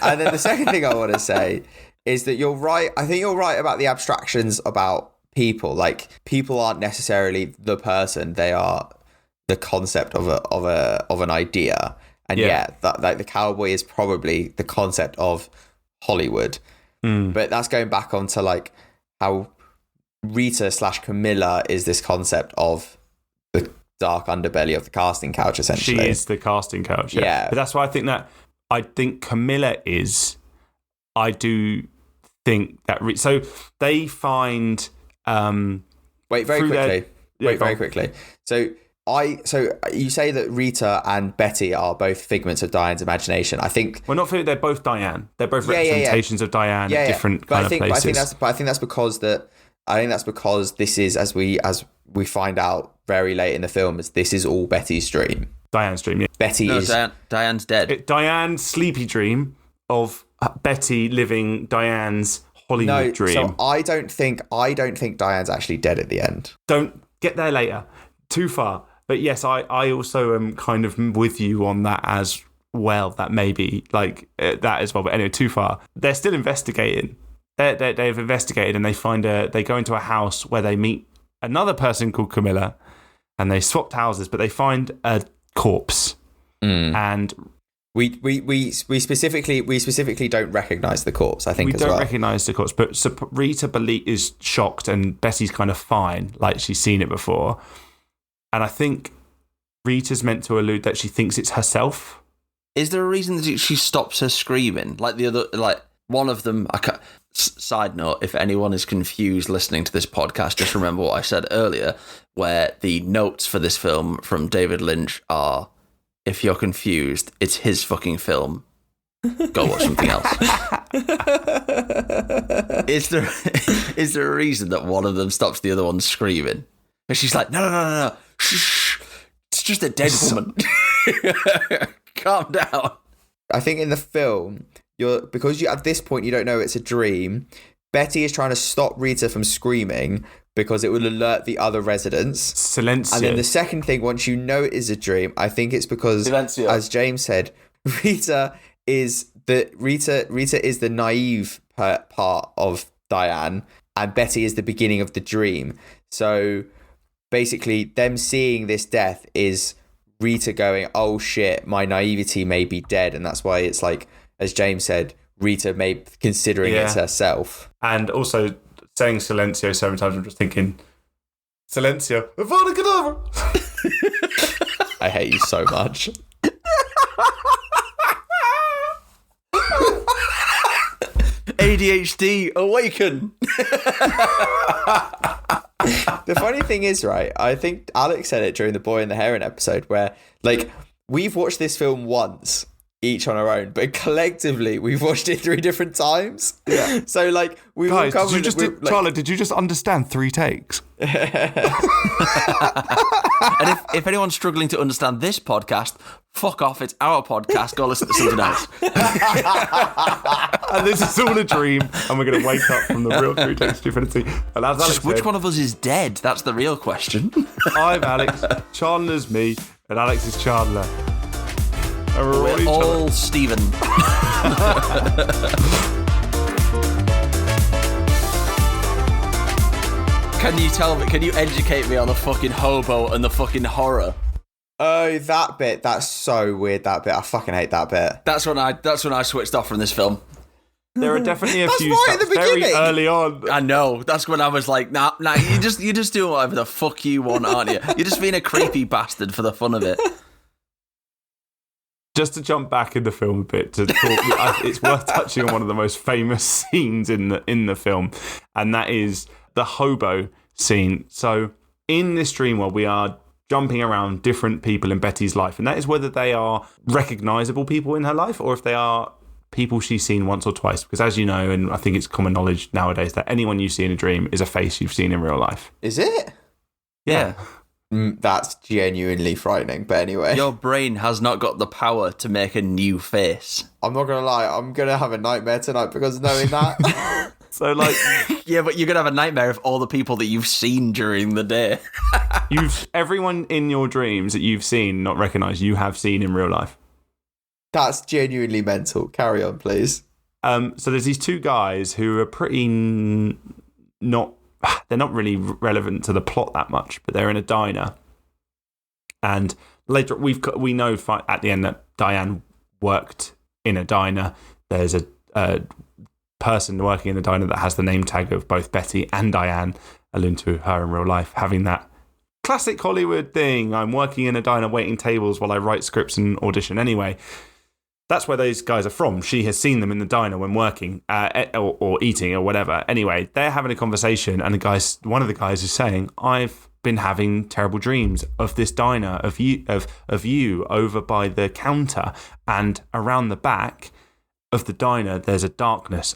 [SPEAKER 2] And then the second thing I want to say is that you're right. I think you're right about the abstractions about people. Like, people aren't necessarily the person; they are the concept of an idea. And that like the cowboy is probably the concept of Hollywood. But that's going back onto like how Rita / Camilla is this concept of the dark underbelly of the casting couch. Essentially,
[SPEAKER 3] she is the casting couch. Yeah. But that's why I think Camilla is. I do think that so they find
[SPEAKER 2] very quickly. So you say that Rita and Betty are both figments of Diane's imagination. I think
[SPEAKER 3] they're both Diane. They're both representations of Diane at different kind of places.
[SPEAKER 2] I think that's because this is, as we find out very late in the film, this is all Betty's dream.
[SPEAKER 3] Diane's dream. Yeah.
[SPEAKER 2] Betty is
[SPEAKER 1] Diane's dead.
[SPEAKER 3] Diane's sleepy dream of Betty living Diane's Hollywood dream.
[SPEAKER 2] So I don't think Diane's actually dead at the end.
[SPEAKER 3] Don't get there later. Too far. But yes, I also am kind of with you on that as well. That maybe like that as well. But anyway, too far. They're still investigating. They've investigated and they go into a house where they meet another person called Camilla, and they swapped houses, but they find a corpse. And
[SPEAKER 2] we specifically don't recognize the corpse. I think
[SPEAKER 3] we don't recognize the corpse, but Rita is shocked, and Betty's kind of fine, like she's seen it before. And I think Rita's meant to allude that she thinks it's herself.
[SPEAKER 1] Is there a reason that she stops her screaming? Like the other, like one of them. Side note: if anyone is confused listening to this podcast, just remember what I said earlier, where the notes for this film from David Lynch are: if you're confused, it's his fucking film. Go watch something else. Is there a reason that one of them stops the other one screaming? And she's like, no. Shh. It's just a dead woman. Calm down.
[SPEAKER 2] I think in the film, because at this point you don't know it's a dream, Betty is trying to stop Rita from screaming because it will alert the other residents.
[SPEAKER 3] Silencio.
[SPEAKER 2] And then the second thing, once you know it is a dream, I think it's because, Silencio. As James said, Rita is the naive part of Diane, and Betty is the beginning of the dream. So basically, them seeing this death is Rita going, "Oh shit, my naivety may be dead," and that's why it's like, as James said, Rita may considering it herself.
[SPEAKER 3] And also saying Silencio so many times, I'm just thinking, Silencio, Avada Kedavra.
[SPEAKER 2] I hate you so much.
[SPEAKER 1] ADHD, awaken.
[SPEAKER 2] The funny thing is, right, I think Alex said it during the Boy and the Heron episode, where like we've watched this film once each on our own, but collectively we've watched it 3 different times.
[SPEAKER 3] Yeah.
[SPEAKER 2] So like we've all
[SPEAKER 3] Guys,
[SPEAKER 2] come
[SPEAKER 3] Charlotte, did you just understand 3 takes?
[SPEAKER 1] And if anyone's struggling to understand this podcast, fuck off. It's our podcast. Go listen to something else.
[SPEAKER 3] And this is all a dream, and we're going to wake up from the real 3 takes Stupidity. And as Alex
[SPEAKER 1] Just which
[SPEAKER 3] said,
[SPEAKER 1] one of us is dead? That's the real question.
[SPEAKER 3] I'm Alex, Chandler's me, and Alex is Chandler. And
[SPEAKER 1] We're all Stephen. Can you educate me on the fucking hobo and the fucking horror?
[SPEAKER 2] Oh, that bit. That's so weird, that bit. I fucking hate that bit.
[SPEAKER 1] That's when I switched off from this film.
[SPEAKER 3] There are definitely a few
[SPEAKER 2] right at the
[SPEAKER 3] steps very
[SPEAKER 2] beginning.
[SPEAKER 3] early on.
[SPEAKER 1] I know. That's when I was like, nah, you're just doing whatever the fuck you want, aren't you? You're just being a creepy bastard for the fun of it.
[SPEAKER 3] Just to jump back in the film a bit, to talk, it's worth touching on one of the most famous scenes in the film, and that is the hobo scene. So in this dream world, we are jumping around different people in Betty's life, and that is whether they are recognizable people in her life or if they are people she's seen once or twice. Because as you know, and I think it's common knowledge nowadays, that anyone you see in a dream is a face you've seen in real life.
[SPEAKER 2] Is it?
[SPEAKER 1] Yeah.
[SPEAKER 2] That's genuinely frightening. But anyway,
[SPEAKER 1] Your brain has not got the power to make a new face.
[SPEAKER 2] I'm not gonna lie. I'm gonna have a nightmare tonight because of knowing that.
[SPEAKER 3] So like,
[SPEAKER 1] Yeah, but you're going to have a nightmare of all the people that you've seen during the day.
[SPEAKER 3] everyone in your dreams that you've seen, not recognized, you have seen in real life.
[SPEAKER 2] That's genuinely mental. Carry on, please.
[SPEAKER 3] So there's these 2 guys who are pretty they're not really relevant to the plot that much, but they're in a diner. And later we know at the end that Diane worked in a diner. There's a person working in the diner that has the name tag of both Betty and Diane, alluding to her in real life, having that classic Hollywood thing. I'm working in a diner waiting tables while I write scripts and audition. Anyway, that's where those guys are from. She has seen them in the diner when working or eating or whatever. Anyway, they're having a conversation, and one of the guys is saying, I've been having terrible dreams of this diner, of you over by the counter, and around the back of the diner there's a darkness.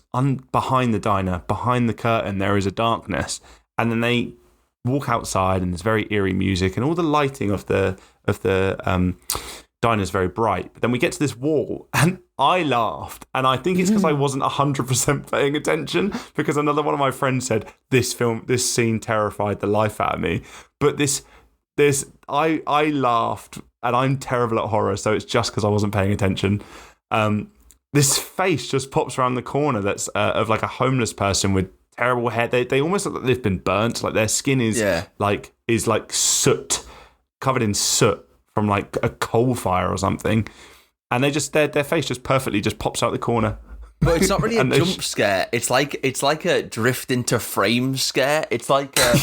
[SPEAKER 3] Behind the diner, behind the curtain, there is a darkness. And then they walk outside, and there's very eerie music, and all the lighting of the diner's very bright. But then we get to this wall, and I laughed, and I think it's because I wasn't 100% paying attention, because another one of my friends said this scene terrified the life out of me. But I laughed, and I'm terrible at horror, so it's just because I wasn't paying attention. This face just pops around the corner that's of like a homeless person with terrible hair. They almost look like they've been burnt. Like their skin is like soot, covered in soot from like a coal fire or something. And their face just perfectly just pops out the corner.
[SPEAKER 1] But it's not really a jump scare. It's like a drift into frame scare. It's like a...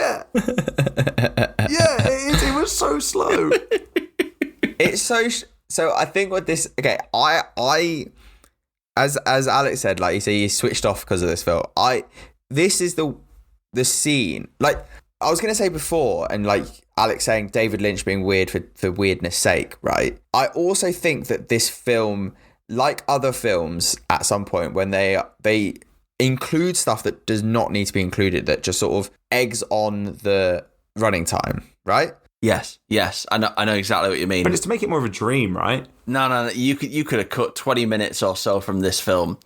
[SPEAKER 3] yeah, it was so slow.
[SPEAKER 2] It's so I think with this, okay, I as Alex said, like you say, he switched off because of this film. This is the scene. Like I was gonna say before, and like Alex saying David Lynch being weird for weirdness sake, right? I also think that this film, like other films, at some point when they include stuff that does not need to be included, that just sort of eggs on the running time, right?
[SPEAKER 1] Yes. I know exactly what you mean.
[SPEAKER 3] But it's to make it more of a dream, right?
[SPEAKER 1] No. You could have cut 20 minutes or so from this film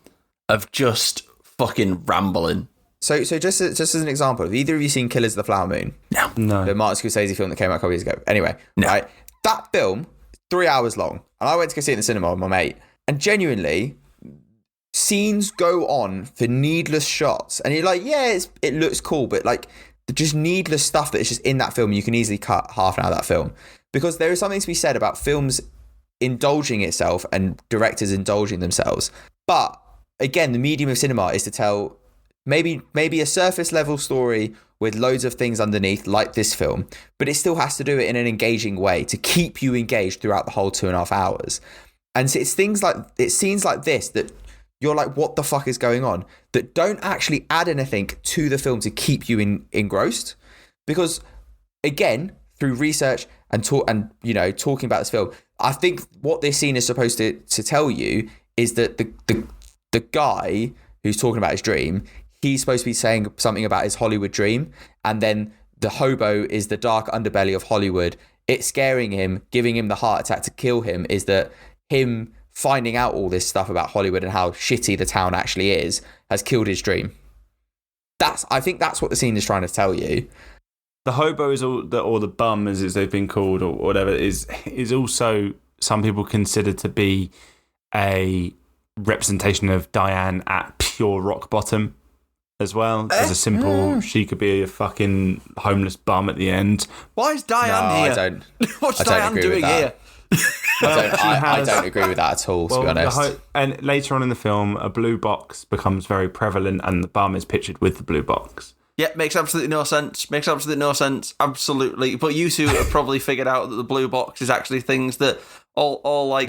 [SPEAKER 1] of just fucking rambling.
[SPEAKER 2] So just as an example, have either of you seen Killers of the Flower Moon?
[SPEAKER 3] No.
[SPEAKER 2] The Martin Scorsese film that came out a couple years ago. Anyway, right, that film, 3 hours long, and I went to go see it in the cinema with my mate, and genuinely, scenes go on for needless shots, and you're like, yeah, it looks cool, but like, just needless stuff that is just in that film. You can easily cut half an hour of that film, because there is something to be said about films indulging itself and directors indulging themselves. But again, the medium of cinema is to tell maybe a surface level story with loads of things underneath, like this film, but it still has to do it in an engaging way to keep you engaged throughout the whole 2.5 hours. And so it's scenes like this that you're like, what the fuck is going on? That don't actually add anything to the film to keep you engrossed. Because again, through research and talking about this film, I think what this scene is supposed to tell you is that the guy who's talking about his dream, he's supposed to be saying something about his Hollywood dream, and then the hobo is the dark underbelly of Hollywood. It's scaring him, giving him the heart attack to kill him, is that him finding out all this stuff about Hollywood and how shitty the town actually is has killed his dream. I think that's what the scene is trying to tell you.
[SPEAKER 3] The hobo is or the bum, as they've been called, or whatever, is also some people consider to be a representation of Diane at pure rock bottom as well. As a simple, she could be a fucking homeless bum at the end.
[SPEAKER 1] Why is Diane here? What's Diane doing here?
[SPEAKER 2] I don't agree with that at all, to be honest.
[SPEAKER 3] And later on in the film, a blue box becomes very prevalent, and the bum is pictured with the blue box.
[SPEAKER 1] Yeah, makes absolutely no sense. Absolutely. But you two have probably figured out that the blue box is actually things that all like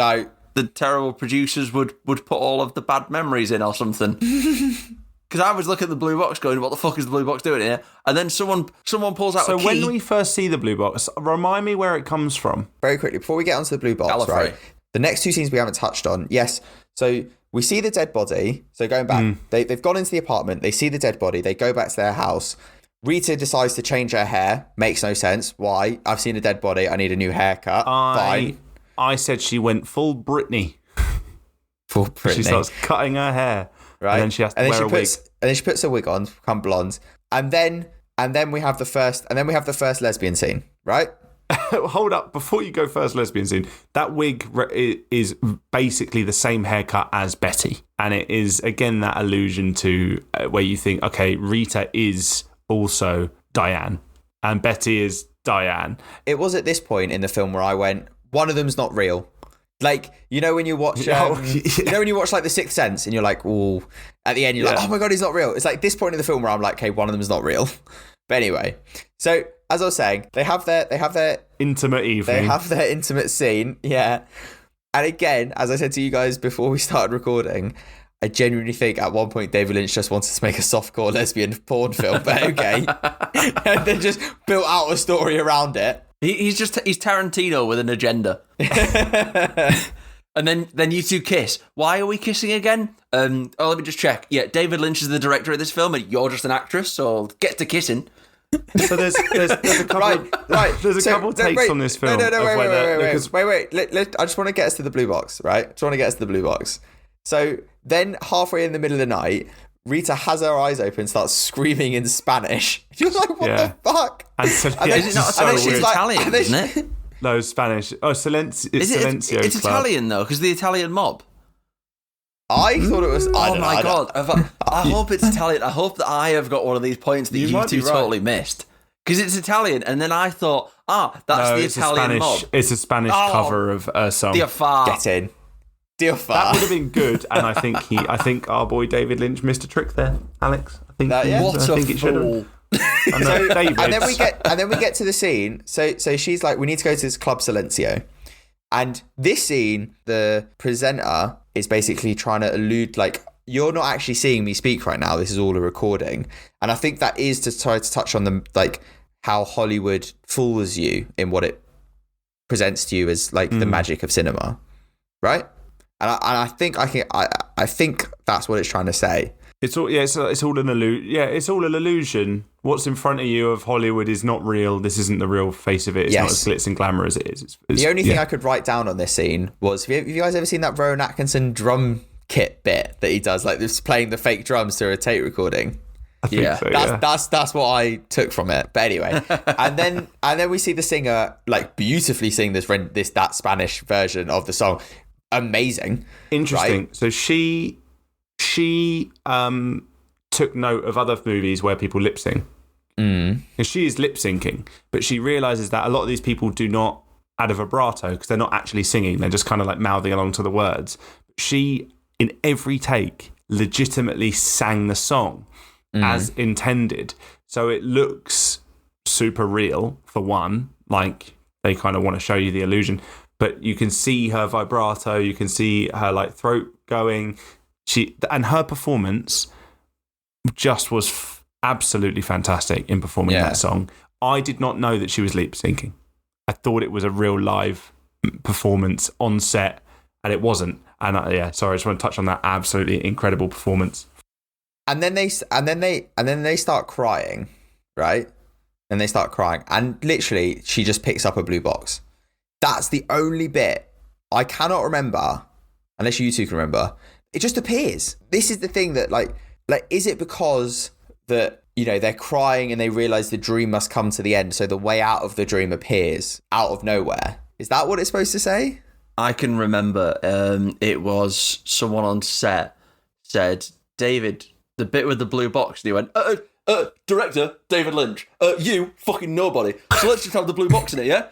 [SPEAKER 1] the terrible producers would put all of the bad memories in or something. Because I was looking at the blue box going, what the fuck is the blue box doing here? And then someone pulls out a key.
[SPEAKER 3] So when we first see the blue box, remind me where it comes from.
[SPEAKER 2] Very quickly, before we get onto the blue box, right? The next two scenes we haven't touched on. Yes, so we see the dead body. So going back, they've gone into the apartment. They see the dead body. They go back to their house. Rita decides to change her hair. Makes no sense. Why? I've seen a dead body. I need a new haircut. Fine.
[SPEAKER 3] I said she went full Britney.
[SPEAKER 2] Full Britney.
[SPEAKER 3] She starts cutting her hair.
[SPEAKER 2] Right.
[SPEAKER 3] And then she has to wear a wig.
[SPEAKER 2] And then she puts a wig on, become blonde. And then we have the first lesbian scene, right?
[SPEAKER 3] Hold up, before you go first lesbian scene, that wig is basically the same haircut as Betty. And it is, again, that allusion to where you think, okay, Rita is also Diane and Betty is Diane.
[SPEAKER 2] It was at this point in the film where I went, one of them's not real. Like, you know when you watch you know when you watch like The Sixth Sense and you're like, ooh, at the end you're like, oh my god, he's not real. It's like this point in the film where I'm like, okay, one of them is not real. But anyway, so as I was saying, they have their
[SPEAKER 3] intimate evening.
[SPEAKER 2] They have their intimate scene, yeah. And again, as I said to you guys before we started recording, I genuinely think at one point David Lynch just wanted to make a softcore lesbian porn film, but okay. And then just built out a story around it.
[SPEAKER 1] He's Tarantino with an agenda. And then you two kiss. Why are we kissing again? Let me just check. Yeah, David Lynch is the director of this film, and you're just an actress, so get to kissing.
[SPEAKER 3] So there's a couple there's a couple takes on this film.
[SPEAKER 2] Wait. I just want to get us to the blue box, right? So then halfway in the middle of the night, Rita has her eyes open, starts screaming in Spanish. You're like, what the fuck?
[SPEAKER 3] And
[SPEAKER 1] she's Italian, isn't it?
[SPEAKER 3] No, Spanish. Oh, Silencio.
[SPEAKER 1] It's Italian, though, because the Italian mob.
[SPEAKER 2] I thought it was...
[SPEAKER 1] Oh, my God. I hope it's Italian. I hope that I have got one of these points that you two totally missed. Because it's Italian, and then I thought, that's the Italian mob.
[SPEAKER 3] It's a Spanish cover of a song.
[SPEAKER 2] Get in.
[SPEAKER 3] That would have been good, and I think our boy David Lynch missed a trick there, Alex. I think it should have.
[SPEAKER 2] And then we get to the scene. So she's like, we need to go to this Club Silencio. And this scene, the presenter is basically trying to allude, like, you're not actually seeing me speak right now. This is all a recording. And I think that is to try to touch on the, like, how Hollywood fools you in what it presents to you as, like, the magic of cinema. Right? And I think that's what it's trying to say.
[SPEAKER 3] It's all an illusion. Yeah, it's all an illusion. What's in front of you of Hollywood is not real. This isn't the real face of it. It's not as glitz and glamour as it is.
[SPEAKER 2] The only thing I could write down on this scene was: have you guys ever seen that Rowan Atkinson drum kit bit that he does, like this playing the fake drums through a tape recording? That's what I took from it. But anyway, and then we see the singer like beautifully sing that Spanish version of the song. Amazing.
[SPEAKER 3] Interesting.
[SPEAKER 2] Right?
[SPEAKER 3] So she took note of other movies where people lip sync. And she is lip syncing, but she realizes that a lot of these people do not add a vibrato because they're not actually singing. They're just kind of like mouthing along to the words. She, in every take, legitimately sang the song as intended. So it looks super real, for one. Like, they kind of want to show you the illusion. But you can see her vibrato, you can see her like throat going. And her performance just was absolutely fantastic in performing that song. I did not know that she was lip syncing. I thought it was a real live performance on set, and it wasn't. And I just want to touch on that absolutely incredible performance.
[SPEAKER 2] And then they start crying, right? And they start crying, and literally she just picks up a blue box. That's the only bit I cannot remember, unless you two can remember. It just appears. This is the thing that like is it because that, you know, they're crying and they realize the dream must come to the end, so the way out of the dream appears out of nowhere? Is that what it's supposed to say?
[SPEAKER 1] I can remember it was someone on set said, David, the bit with the blue box, and he went, director, David Lynch, you, fucking nobody, so let's just have the blue box in it, yeah?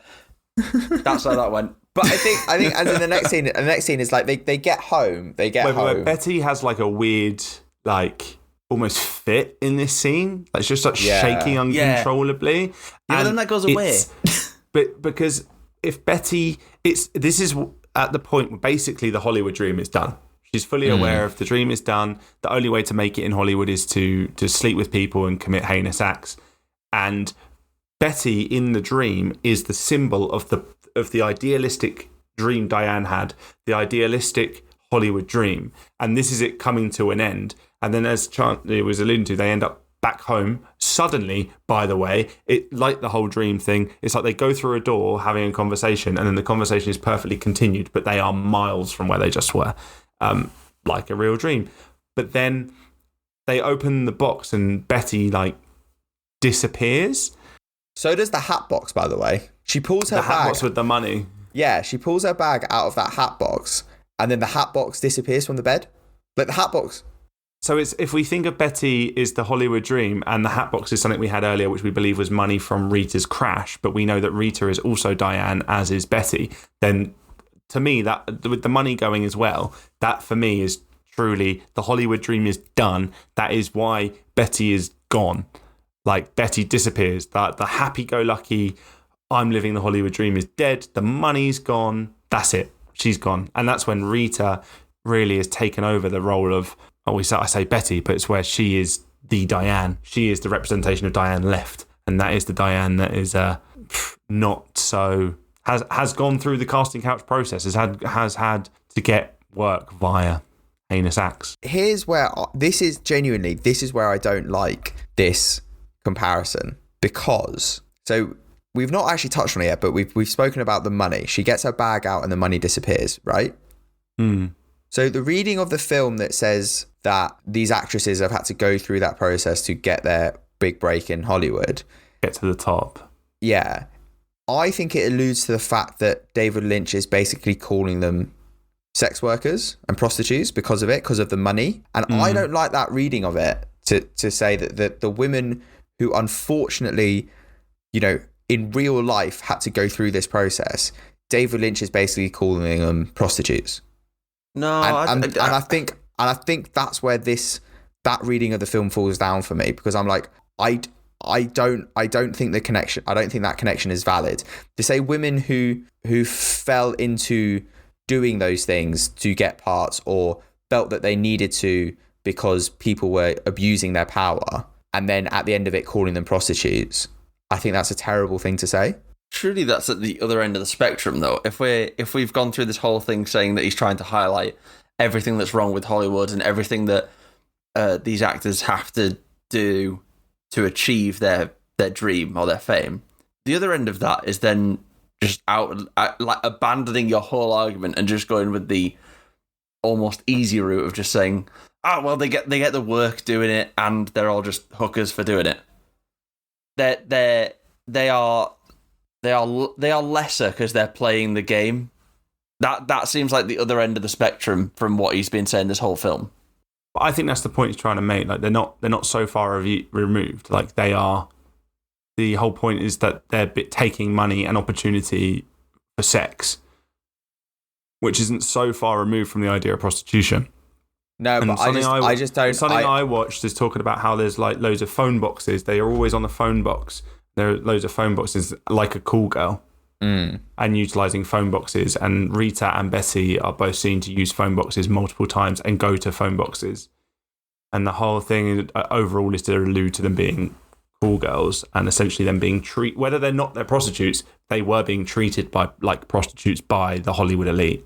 [SPEAKER 1] That's how that went.
[SPEAKER 2] But I think as in the next scene is like they get home. Home.
[SPEAKER 3] Betty has like a weird, like, almost fit in this scene. Like, it's just like shaking uncontrollably.
[SPEAKER 1] Yeah, but then that goes away.
[SPEAKER 3] But because if Betty, this is at the point where basically the Hollywood dream is done. She's fully aware of the dream is done. The only way to make it in Hollywood is to sleep with people and commit heinous acts. And Betty in the dream is the symbol of the idealistic dream Diane had, the idealistic Hollywood dream. And this is it coming to an end. And then, as Chandler was alluding to, they end up back home. Suddenly, by the way, it like the whole dream thing, it's like they go through a door having a conversation, and then the conversation is perfectly continued, but they are miles from where they just were, like a real dream. But then they open the box and Betty like disappears.
[SPEAKER 2] So does the hat box, by the way. She pulls her bag. The
[SPEAKER 3] hat box with the money.
[SPEAKER 2] Yeah, she pulls her bag out of that hat box, and then the hat box disappears from the bed. Like the hat box.
[SPEAKER 3] So it's, if we think of Betty is the Hollywood dream, and the hat box is something we had earlier, which we believe was money from Rita's crash, but we know that Rita is also Diane, as is Betty, then to me, that with the money going as well, that for me is truly the Hollywood dream is done. That is why Betty is gone. Like, Betty disappears. That the happy-go-lucky, I'm living the Hollywood dream is dead. The money's gone. That's it. She's gone. And that's when Rita really has taken over the role of, I say Betty, but it's where she is the Diane. She is the representation of Diane left. And that is the Diane that is not so... has gone through the casting couch process, has had to get work via heinous acts.
[SPEAKER 2] Here's where... This is where I don't like this comparison, because... So we've not actually touched on it yet, but we've spoken about the money. She gets her bag out and the money disappears, right? So the reading of the film that says that these actresses have had to go through that process to get their big break in Hollywood.
[SPEAKER 3] Get to the top.
[SPEAKER 2] Yeah. I think it alludes to the fact that David Lynch is basically calling them sex workers and prostitutes because of it, because of the money. And I don't like that reading of it to say that the women who unfortunately, you know, in real life had to go through this process, David Lynch is basically calling them prostitutes.
[SPEAKER 1] No,
[SPEAKER 2] and I think that's where that reading of the film falls down for me, because I'm like, I don't think the connection. I don't think that connection is valid. To say women who fell into doing those things to get parts, or felt that they needed to because people were abusing their power, and then at the end of it calling them prostitutes, I think that's a terrible thing to say.
[SPEAKER 1] Truly, that's at the other end of the spectrum, though. If we've gone through this whole thing saying that he's trying to highlight everything that's wrong with Hollywood and everything that these actors have to do to achieve their dream or their fame, the other end of that is then just like abandoning your whole argument and just going with the almost easy route of just saying, oh well, they get the work doing it and they're all just hookers for doing it. They are lesser because they're playing the game. That seems like the other end of the spectrum from what he's been saying this whole film.
[SPEAKER 3] I think that's the point he's trying to make. Like, they're not so far removed. Like, they are. The whole point is that they're taking money and opportunity for sex, which isn't so far removed from the idea of prostitution.
[SPEAKER 2] No, but I just don't.
[SPEAKER 3] Something I watched is talking about how there's like loads of phone boxes. They are always on the phone box. There are loads of phone boxes, like a call girl, and utilising phone boxes. And Rita and Betty are both seen to use phone boxes multiple times and go to phone boxes. And the whole thing overall is to allude to them being call girls, and essentially them being whether they're prostitutes, they were being treated by like prostitutes by the Hollywood elite.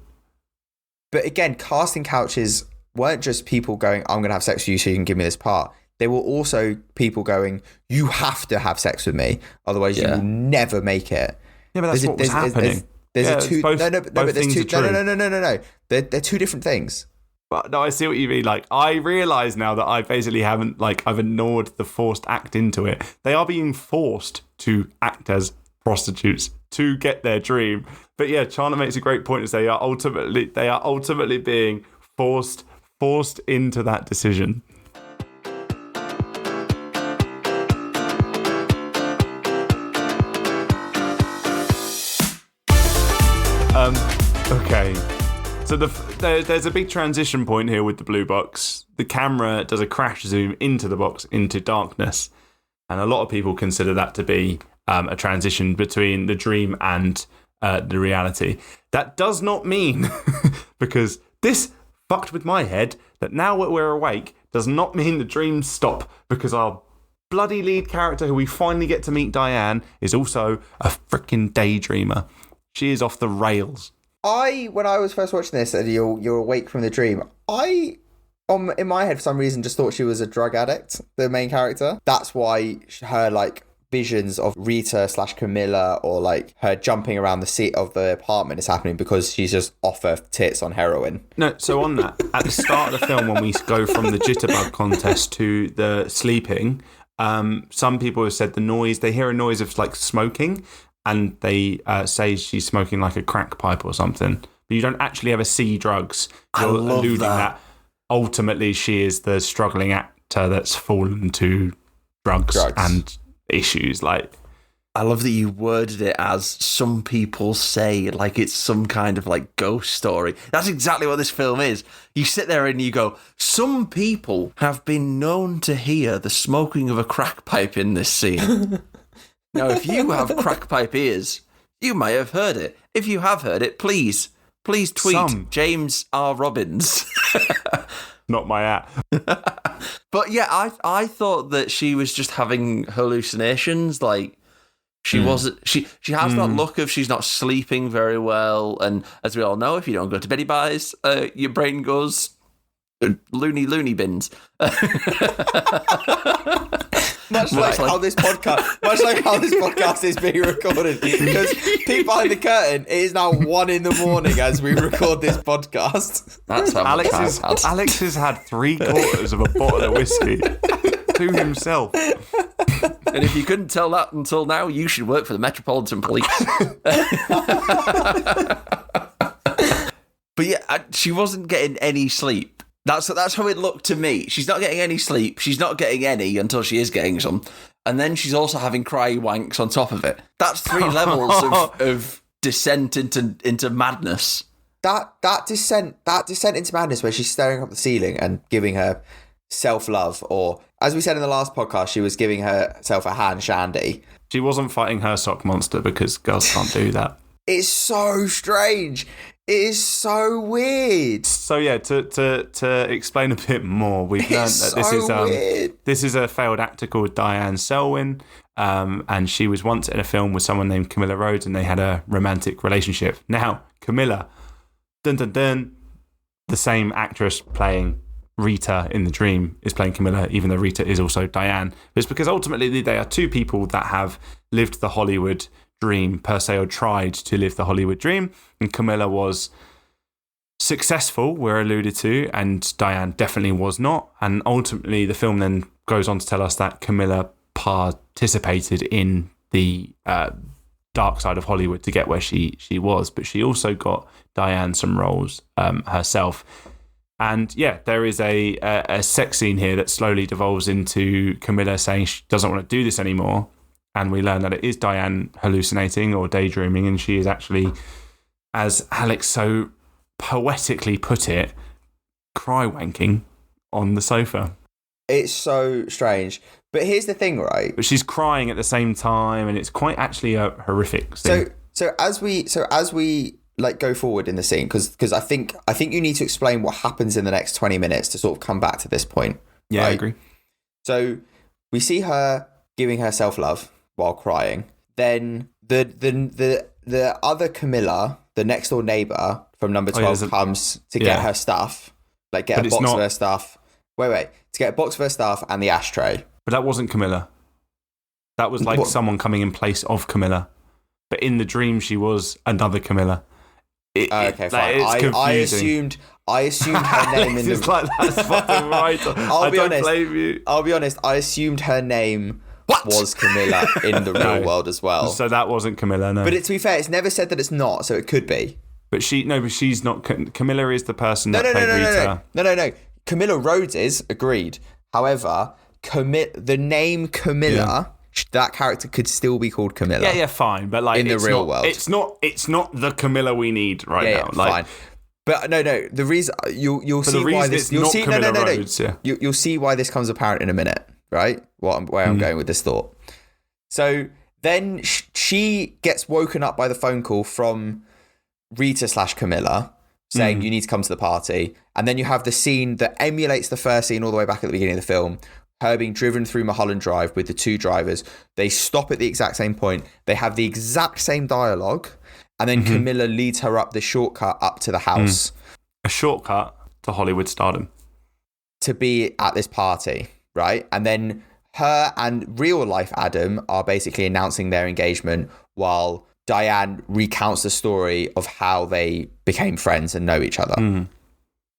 [SPEAKER 2] But again, casting couches weren't just people going, I'm going to have sex with you so you can give me this part. They were also people going, you have to have sex with me, otherwise you will never make it.
[SPEAKER 3] Yeah, but that's what was happening. There's two.
[SPEAKER 2] No. They're two different things.
[SPEAKER 3] But no, I see what you mean. Like, I realise now that I basically haven't, like, I've ignored the forced act into it. They are being forced to act as prostitutes to get their dream. But yeah, Chandler makes a great point, as they are ultimately being forced into that decision. Okay. So there's a big transition point here with the blue box. The camera does a crash zoom into the box, into darkness. And a lot of people consider that to be a transition between the dream and the reality. That does not mean, because this fucked with my head, that now that we're awake does not mean the dreams stop, because our bloody lead character, who we finally get to meet, Diane, is also a freaking daydreamer. She is off the rails.
[SPEAKER 2] When I was first watching this, and you're awake from the dream, in my head, for some reason, just thought she was a drug addict, the main character. That's why her, like, visions of Rita / Camilla, or, like, her jumping around the seat of the apartment is happening because she's just off her tits on heroin.
[SPEAKER 3] No, so on that, at the start of the film, when we go from the jitterbug contest to the sleeping, some people have said they hear a noise of, like, smoking, and they say she's smoking like a crack pipe or something. But you don't actually ever see drugs. You're alluding that ultimately she is the struggling actor that's fallen to drugs. And issues. Like,
[SPEAKER 1] I love that you worded it as some people say, like it's some kind of like ghost story. That's exactly what this film is. You sit there and you go, some people have been known to hear the smoking of a crack pipe in this scene. Now, if you have crack pipe ears, you may have heard it. If you have heard it, please tweet James R. Robbins.
[SPEAKER 3] Not my app.
[SPEAKER 1] But yeah, I thought that she was just having hallucinations. Like, she wasn't. She has that look of she's not sleeping very well. And as we all know, if you don't go to Betty Buys, your brain goes loony bins.
[SPEAKER 2] Much like how this podcast is being recorded, because peek behind the curtain, it is now 1 a.m. as we record this podcast.
[SPEAKER 1] That's how
[SPEAKER 3] Alex has had 3/4 of a bottle of whiskey to himself.
[SPEAKER 1] And if you couldn't tell that until now, you should work for the Metropolitan Police. But yeah, she wasn't getting any sleep. That's how it looked to me. She's not getting any sleep. She's not getting any until she is getting some. And then she's also having cry wanks on top of it. That's 3 levels of descent into madness.
[SPEAKER 2] That descent into madness, where she's staring up at the ceiling and giving her self-love, or as we said in the last podcast, she was giving herself a hand shandy.
[SPEAKER 3] She wasn't fighting her sock monster, because girls can't do that.
[SPEAKER 2] It's so strange. It is so weird.
[SPEAKER 3] So yeah, to explain a bit more, we've learned that this is a failed actor called Diane Selwyn, and she was once in a film with someone named Camilla Rhodes, and they had a romantic relationship. Now, Camilla, the same actress playing Rita in The Dream is playing Camilla, even though Rita is also Diane. It's because ultimately they are two people that have lived the Hollywood dream per se, or tried to live the Hollywood dream, and Camilla was successful, we're alluded to, and Diane definitely was not. And ultimately the film then goes on to tell us that Camilla participated in the dark side of Hollywood to get where she was, but she also got Diane some roles herself. And yeah, there is a sex scene here that slowly devolves into Camilla saying she doesn't want to do this anymore. And we learn that it is Diane hallucinating or daydreaming, and she is actually, as Alex so poetically put it, cry wanking on the sofa.
[SPEAKER 2] It's so strange. But here's the thing, right?
[SPEAKER 3] But she's crying at the same time, and it's quite actually a horrific scene.
[SPEAKER 2] So as we like go forward in the scene, because I think you need to explain what happens in the next 20 minutes to sort of come back to this point.
[SPEAKER 3] Yeah, right? I agree.
[SPEAKER 2] So we see her giving her self-love while crying. Then the other Camilla, the next door neighbor from number 12, comes to get her stuff, like get a box of her stuff. Wait, to get a box of her stuff and the ashtray.
[SPEAKER 3] But that wasn't Camilla. That was like someone coming in place of Camilla. But in the dream, she was another Camilla.
[SPEAKER 2] Okay, fine. I assumed her name in the.
[SPEAKER 3] It's like that's fucking right.
[SPEAKER 2] I'll be honest.
[SPEAKER 3] Blame you.
[SPEAKER 2] I'll be honest. I assumed her name was Camilla in the real world as well.
[SPEAKER 3] So that wasn't Camilla, no.
[SPEAKER 2] But to be fair, it's never said that it's not, so it could be.
[SPEAKER 3] But she's not. Camilla is the person that played Rita.
[SPEAKER 2] No. Camilla Rhodes is agreed. However, the name Camilla. That character could still be called Camilla.
[SPEAKER 3] Yeah, fine, but like
[SPEAKER 2] in the real world,
[SPEAKER 3] it's not the Camilla we need now.
[SPEAKER 2] Yeah,
[SPEAKER 3] like,
[SPEAKER 2] fine. But no. The reason you'll see why this. You'll see
[SPEAKER 3] Rhodes, yeah.
[SPEAKER 2] You'll see why this comes apparent in a minute, right? Where I'm going with this thought. So then she gets woken up by the phone call from Rita/Camilla saying you need to come to the party, and then you have the scene that emulates the first scene all the way back at the beginning of the film. Her being driven through Mulholland Drive with the two drivers. They stop at the exact same point. They have the exact same dialogue. And then Camilla leads her up the shortcut up to the house.
[SPEAKER 3] A shortcut to Hollywood stardom.
[SPEAKER 2] To be at this party, right? And then her and real life Adam are basically announcing their engagement while Diane recounts the story of how they became friends and know each other.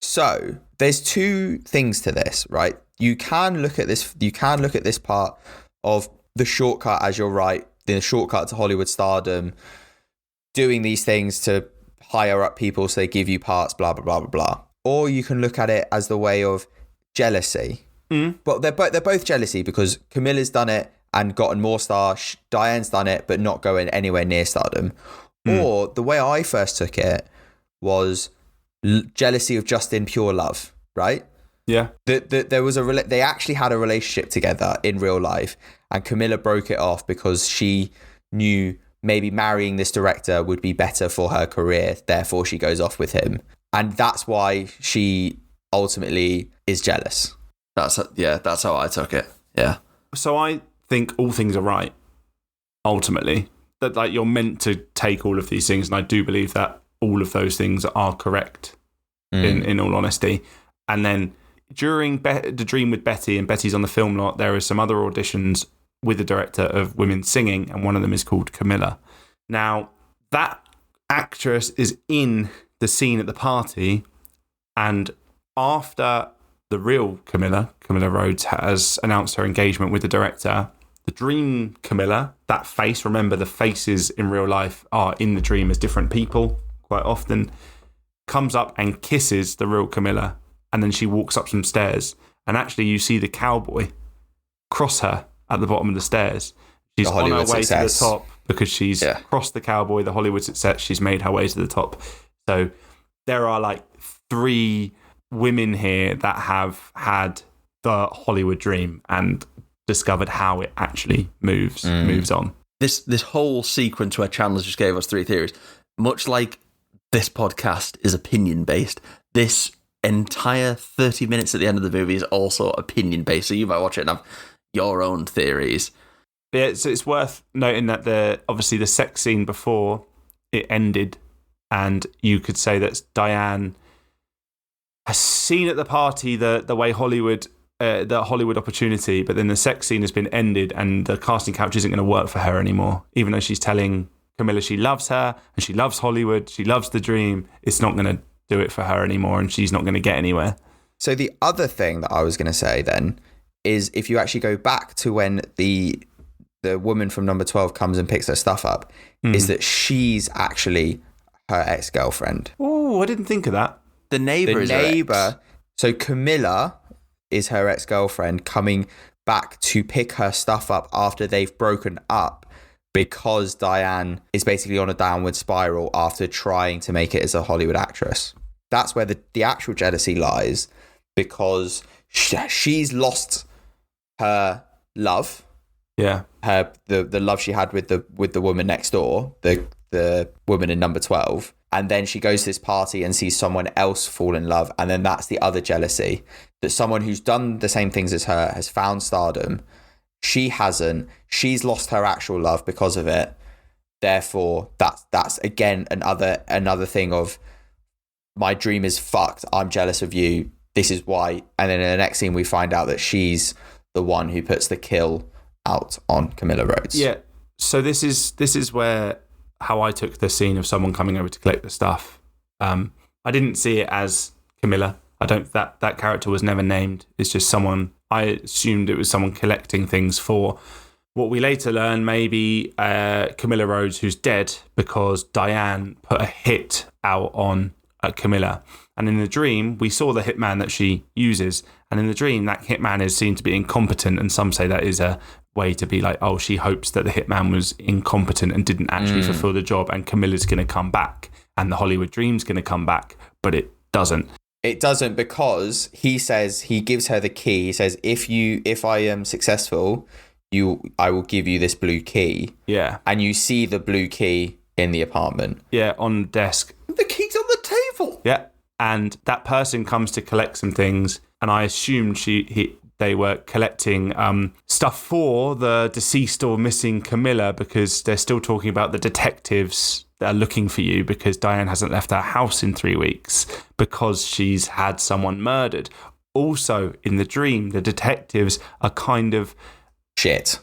[SPEAKER 2] So there's two things to this, right? You can look at this part of the shortcut as you're right, the shortcut to Hollywood stardom, doing these things to hire up people so they give you parts, blah, blah, blah, blah, blah. Or you can look at it as the way of jealousy. But they're both jealousy because Camilla's done it and gotten more stars. Diane's done it, but not going anywhere near stardom. Or the way I first took it was jealousy of just in pure love, right?
[SPEAKER 3] Yeah.
[SPEAKER 2] There was they actually had a relationship together in real life, and Camilla broke it off because she knew maybe marrying this director would be better for her career. Therefore, she goes off with him, and that's why she ultimately is jealous.
[SPEAKER 1] That's how I took it. Yeah.
[SPEAKER 3] So I think all things are right. Ultimately, that like you're meant to take all of these things, and I do believe that all of those things are correct. In all honesty, and then. During the dream with Betty, and Betty's on the film lot, there are some other auditions with the director of women singing, and one of them is called Camilla. Now, that actress is in the scene at the party, and after the real Camilla Rhodes has announced her engagement with the director, the dream Camilla, that face, remember the faces in real life are in the dream as different people quite often, comes up and kisses the real Camilla. And then she walks up some stairs, and actually you see the cowboy cross her at the bottom of the stairs. She's on her way to the top because she's crossed the cowboy, the Hollywood success. She's made her way to the top. So there are like 3 women here that have had the Hollywood dream and discovered how it actually moves on.
[SPEAKER 1] This whole sequence where Chandler just gave us 3 theories, much like this podcast is opinion based, this entire 30 minutes at the end of the movie is also opinion based, so you might watch it and have your own theories.
[SPEAKER 3] Yeah, so it's worth noting that obviously the sex scene before it ended, and you could say that Diane has seen at the party the way Hollywood the Hollywood opportunity, but then the sex scene has been ended and the casting couch isn't going to work for her anymore, even though she's telling Camilla she loves her and she loves Hollywood, she loves the dream. It's not going to do it for her anymore, and she's not going to get anywhere.
[SPEAKER 2] So the other thing that I was going to say then is if you actually go back to when the woman from number 12 comes and picks her stuff up, is that she's actually her ex-girlfriend.
[SPEAKER 3] Oh, I didn't think of that.
[SPEAKER 1] The neighbor.
[SPEAKER 2] So Camilla is her ex-girlfriend coming back to pick her stuff up after they've broken up, because Diane is basically on a downward spiral after trying to make it as a Hollywood actress. That's where the actual jealousy lies, because she's lost her love.
[SPEAKER 3] Yeah.
[SPEAKER 2] The love she had with the woman next door, the woman in number 12. And then she goes to this party and sees someone else fall in love. And then that's the other jealousy, that someone who's done the same things as her has found stardom. She hasn't. She's lost her actual love because of it. Therefore, that's again another thing of my dream is fucked. I'm jealous of you. This is why. And then in the next scene, we find out that she's the one who puts the kill out on Camilla Rhodes.
[SPEAKER 3] Yeah. So this is where how I took the scene of someone coming over to collect the stuff. I didn't see it as Camilla. I don't that character was never named. It's just someone. I assumed it was someone collecting things for. What we later learn, maybe Camilla Rhodes, who's dead because Diane put a hit out on Camilla. And in the dream, we saw the hitman that she uses. And in the dream, that hitman is seen to be incompetent. And some say that is a way to be like, oh, she hopes that the hitman was incompetent and didn't actually fulfill the job. And Camilla's going to come back. And the Hollywood dream's going to come back. But it doesn't.
[SPEAKER 2] It doesn't, because he says, he gives her the key. He says, if I am successful, I will give you this blue key.
[SPEAKER 3] Yeah.
[SPEAKER 2] And you see the blue key in the apartment.
[SPEAKER 3] Yeah, on the desk.
[SPEAKER 1] The key's on the table.
[SPEAKER 3] Yeah. And that person comes to collect some things, and I assumed they were collecting stuff for the deceased or missing Camilla, because they're still talking about the detectives that are looking for you because Diane hasn't left her house in 3 weeks because she's had someone murdered. Also, in the dream, the detectives are kind of
[SPEAKER 2] shit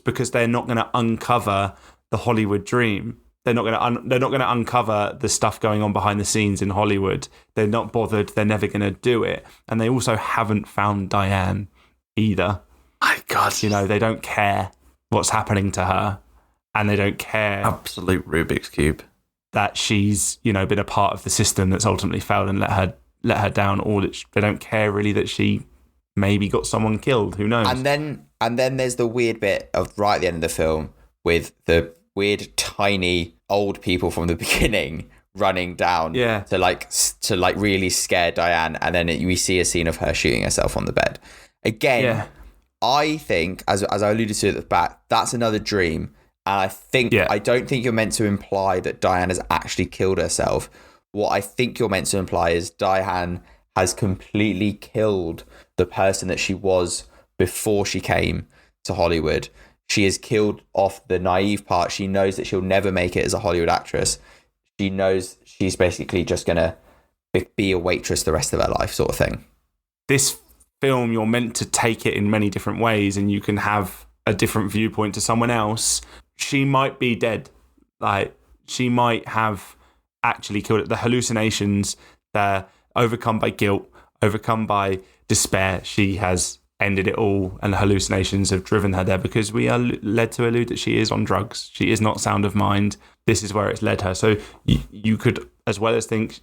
[SPEAKER 3] because they're not going to uncover the Hollywood dream. They're not going to uncover the stuff going on behind the scenes in Hollywood. They're not bothered. They're never going to do it. And they also haven't found Diane either.
[SPEAKER 1] My God.
[SPEAKER 3] They don't care what's happening to her. And they don't care.
[SPEAKER 1] Absolute Rubik's Cube.
[SPEAKER 3] That she's, been a part of the system that's ultimately failed and let her down. Or that they don't care really that she maybe got someone killed. Who knows?
[SPEAKER 2] And then there's the weird bit of right at the end of the film with the weird tiny old people from the beginning running down to really scare Diane, and then we see a scene of her shooting herself on the bed again.
[SPEAKER 3] Yeah.
[SPEAKER 2] I think, as I alluded to at the back, that's another dream, and I don't think you're meant to imply that Diane has actually killed herself. What I think you're meant to imply is Diane has completely killed the person that she was before she came to Hollywood. She has killed off the naive part. She knows that she'll never make it as a Hollywood actress. She knows she's basically just going to be a waitress the rest of her life, sort of thing.
[SPEAKER 3] This film, you're meant to take it in many different ways, and you can have a different viewpoint to someone else. She might be dead. Like, she might have actually killed it. The hallucinations, they're overcome by guilt, overcome by despair. She has ended it all, and the hallucinations have driven her there, because we are led to allude that she is on drugs. She is not sound of mind. This is where it's led her. So you could, as well as think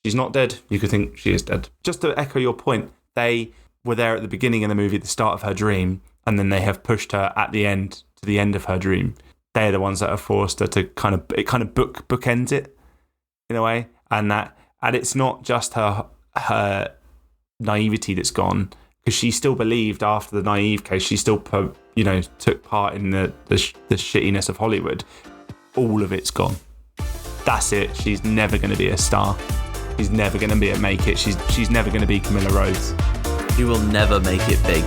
[SPEAKER 3] she's not dead, you could think she is dead. Just to echo your point, they were there at the beginning of the movie, at the start of her dream, and then they have pushed her at the end to the end of her dream. They're the ones that have forced her to kind of bookends it in a way, and it's not just her naivety that's gone, because she still believed after the naive case. She still took part in the shittiness of Hollywood. All of it's gone. That's it. She's never going to be a star. She's never going to make it. She's never going to be Camilla Rhodes.
[SPEAKER 1] She will never make it big.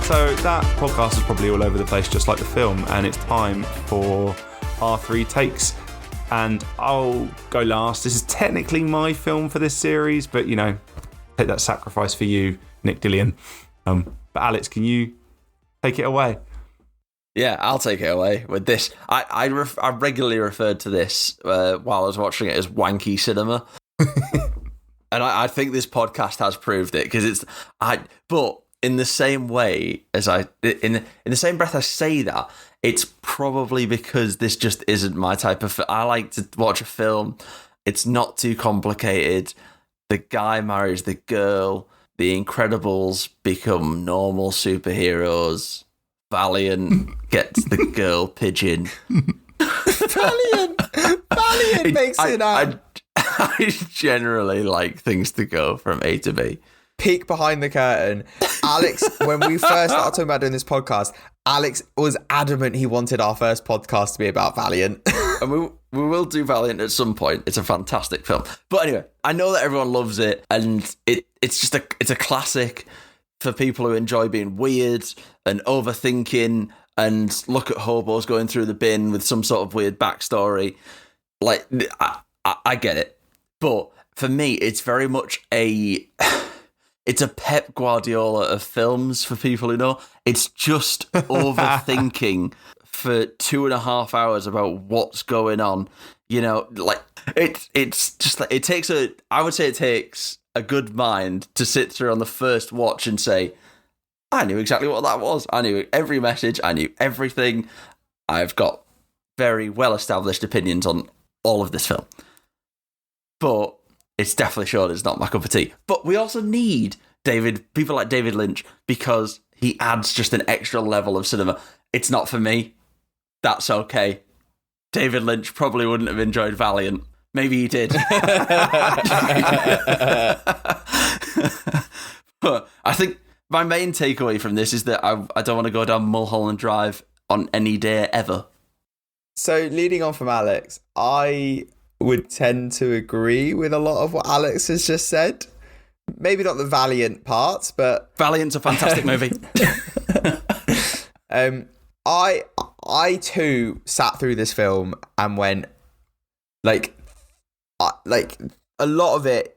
[SPEAKER 3] So that podcast is probably all over the place, just like the film, and it's time for our 3 takes. And I'll go last. This is technically my film for this series, but take that sacrifice for you, Nick Dillian. But Alex, can you take it away?
[SPEAKER 1] Yeah, I'll take it away with this. I regularly referred to this while I was watching it as wanky cinema, and I think this podcast has proved it, because but in the same way as in the same breath I say that, it's probably because this just isn't my type of film. I like to watch a film. It's not too complicated. The guy marries the girl. The Incredibles become normal superheroes. Valiant gets the girl pigeon.
[SPEAKER 2] Valiant makes it out.
[SPEAKER 1] I generally like things to go from A to B.
[SPEAKER 2] Peek behind the curtain. Alex, when we first started talking about doing this podcast, Alex was adamant he wanted our first podcast to be about Valiant.
[SPEAKER 1] And we will do Valiant at some point. It's a fantastic film. But anyway, I know that everyone loves it, and it's a classic for people who enjoy being weird and overthinking and look at hobos going through the bin with some sort of weird backstory. Like, I get it. But for me, it's very much it's a Pep Guardiola of films for people who know. It's just overthinking for 2.5 hours about what's going on. You know, like it's just like I would say it takes a good mind to sit through on the first watch and say, I knew exactly what that was. I knew every message. I knew everything. I've got very well established opinions on all of this film. But it's definitely sure it's not my cup of tea. But we also need people like David Lynch because he adds just an extra level of cinema. It's not for me. That's okay. David Lynch probably wouldn't have enjoyed Valiant. Maybe he did. But I think my main takeaway from this is that I don't want to go down Mulholland Drive on any day ever.
[SPEAKER 2] So leading on from Alex, I would tend to agree with a lot of what Alex has just said. Maybe not the Valiant parts, but
[SPEAKER 1] Valiant's a fantastic movie.
[SPEAKER 2] I too sat through this film and went like a lot of it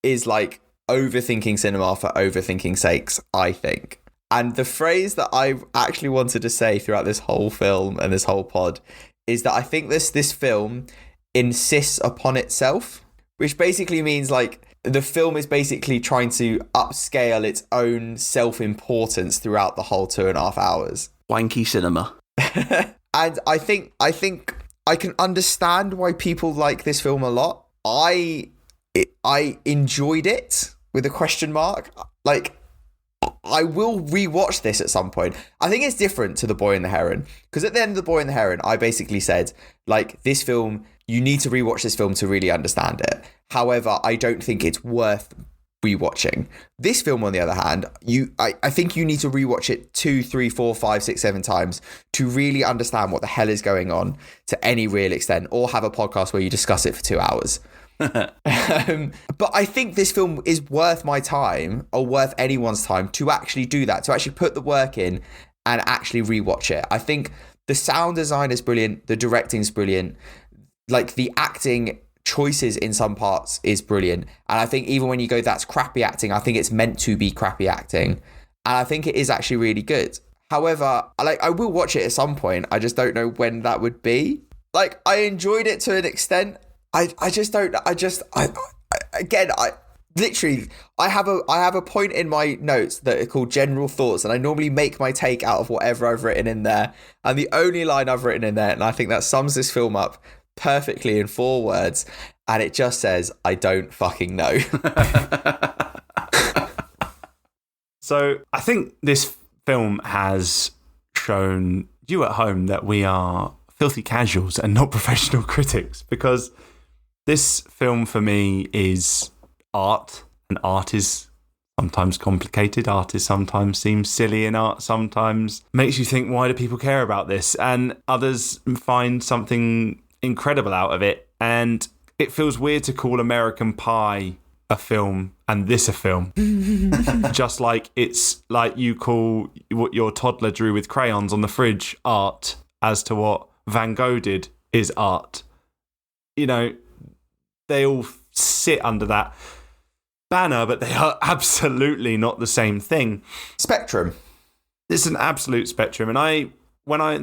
[SPEAKER 2] is like overthinking cinema for overthinking sakes, I think. And the phrase that I actually wanted to say throughout this whole film and this whole pod is that I think this film insists upon itself, which basically means like the film is basically trying to upscale its own self-importance throughout the whole 2.5 hours.
[SPEAKER 1] Wanky cinema.
[SPEAKER 2] And I think I can understand why people like this film a lot. I enjoyed it with a question mark. Like, I will rewatch this at some point. I think it's different to The Boy and the Heron, because at the end of The Boy and the Heron, I basically said, like, this film, you need to rewatch this film to really understand it. However, I don't think it's worth rewatching. This film, on the other hand, I think you need to rewatch it 2, 3, 4, 5, 6, 7 times to really understand what the hell is going on to any real extent, or have a podcast where you discuss it for 2 hours. But I think this film is worth my time, or worth anyone's time, to actually do that, to actually put the work in and actually rewatch it. I think the sound design is brilliant, the directing is brilliant, like the acting choices in some parts is brilliant, and I think even when you go that's crappy acting, I think it's meant to be crappy acting, and I think it is actually really good. However, I will watch it at some point. I just don't know when that would be. Like, I enjoyed it to an extent. I have a point in my notes that are called general thoughts, and I normally make my take out of whatever I've written in there, and the only line I've written in there, and I think that sums this film up perfectly in 4 words, and it just says, I don't fucking know.
[SPEAKER 3] So I think this film has shown you at home that we are filthy casuals and not professional critics, because this film for me is art, and art is sometimes complicated. Art is sometimes seems silly, and art sometimes makes you think, why do people care about this? And others find something incredible out of it. And it feels weird to call American Pie a film and this a film. Just like it's like you call what your toddler drew with crayons on the fridge art, as to what Van Gogh did is art. You know, they all sit under that banner, but they are absolutely not the same thing.
[SPEAKER 2] Spectrum.
[SPEAKER 3] It's an absolute spectrum. And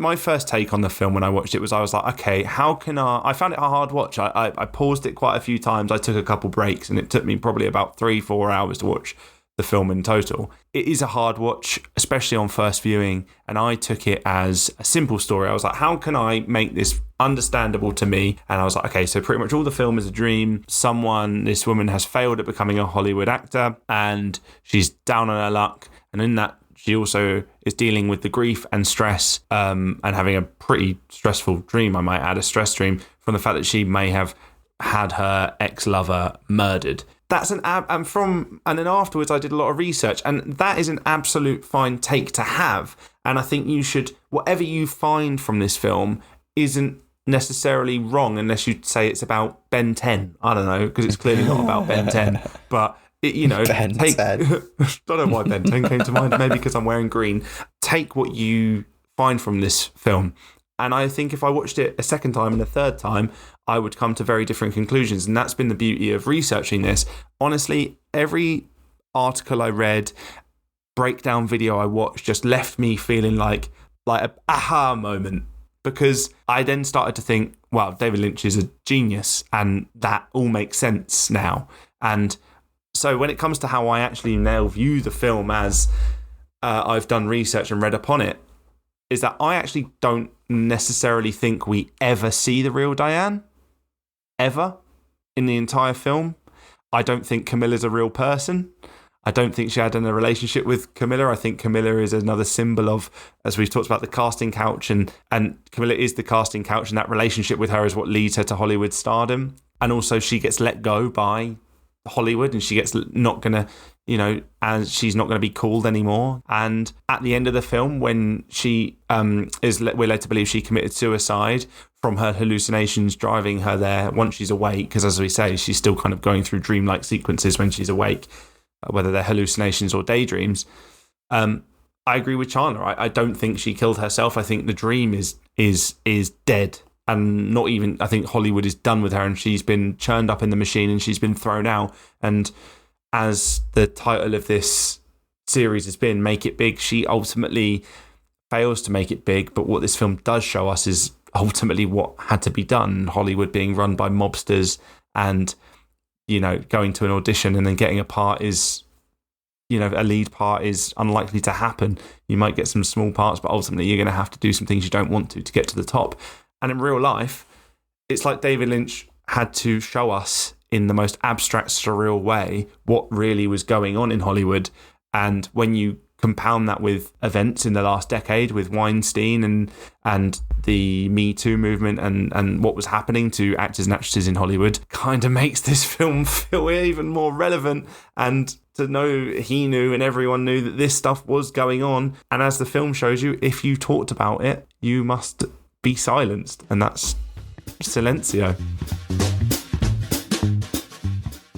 [SPEAKER 3] my first take on the film when I watched it was, I was like, okay, how can I found it a hard watch. I paused it quite a few times. I took a couple breaks, and it took me probably about 3-4 hours to watch the film in total. It is a hard watch, especially on first viewing, and I took it as a simple story. I was like, how can I make this understandable to me? And I was like, okay, so pretty much all the film is a dream. This woman has failed at becoming a Hollywood actor, and she's down on her luck, and in that she also is dealing with the grief and stress, and having a pretty stressful dream, I might add, a stress dream from the fact that she may have had her ex-lover murdered. And then afterwards I did a lot of research, and that is an absolute fine take to have. And I think you should, whatever you find from this film isn't necessarily wrong, unless you say it's about Ben 10. I don't know, because it's clearly not about Ben 10. But you know,
[SPEAKER 2] Ben 10.
[SPEAKER 3] I don't know why Ben 10 came to mind. Maybe because I'm wearing green. Take what you find from this film. And I think if I watched it a second time and a third time, I would come to very different conclusions. And that's been the beauty of researching this. Honestly, every article I read, breakdown video I watched just left me feeling like an aha moment. Because I then started to think, wow, David Lynch is a genius. And that all makes sense now. And so when it comes to how I actually now view the film as I've done research and read upon it, is that I actually don't necessarily think we ever see the real Diane, ever, in the entire film. I don't think Camilla's a real person. I don't think she had a relationship with Camilla. I think Camilla is another symbol of, as we've talked about, the casting couch, and Camilla is the casting couch, and that relationship with her is what leads her to Hollywood stardom. And also she gets let go by Hollywood, and she gets not going to, you know, and she's not going to be called anymore. And at the end of the film, when she we're led to believe she committed suicide from her hallucinations driving her there once she's awake, because as we say, she's still kind of going through dreamlike sequences when she's awake, whether they're hallucinations or daydreams. I agree with Chandler. I don't think she killed herself. I think the dream is dead. And not even, I think Hollywood is done with her, and she's been churned up in the machine and she's been thrown out. And as the title of this series has been, Make It Big, she ultimately fails to make it big. But what this film does show us is ultimately what had to be done. Hollywood being run by mobsters, and, you know, going to an audition and then getting a part is, you know, a lead part is unlikely to happen. You might get some small parts, but ultimately you're going to have to do some things you don't want to get to the top. And in real life, it's like David Lynch had to show us in the most abstract, surreal way what really was going on in Hollywood. And when you compound that with events in the last decade with Weinstein and the Me Too movement and what was happening to actors and actresses in Hollywood, kind of makes this film feel even more relevant. And to know he knew and everyone knew that this stuff was going on. And as the film shows you, if you talked about it, you must be silenced, and that's silencio.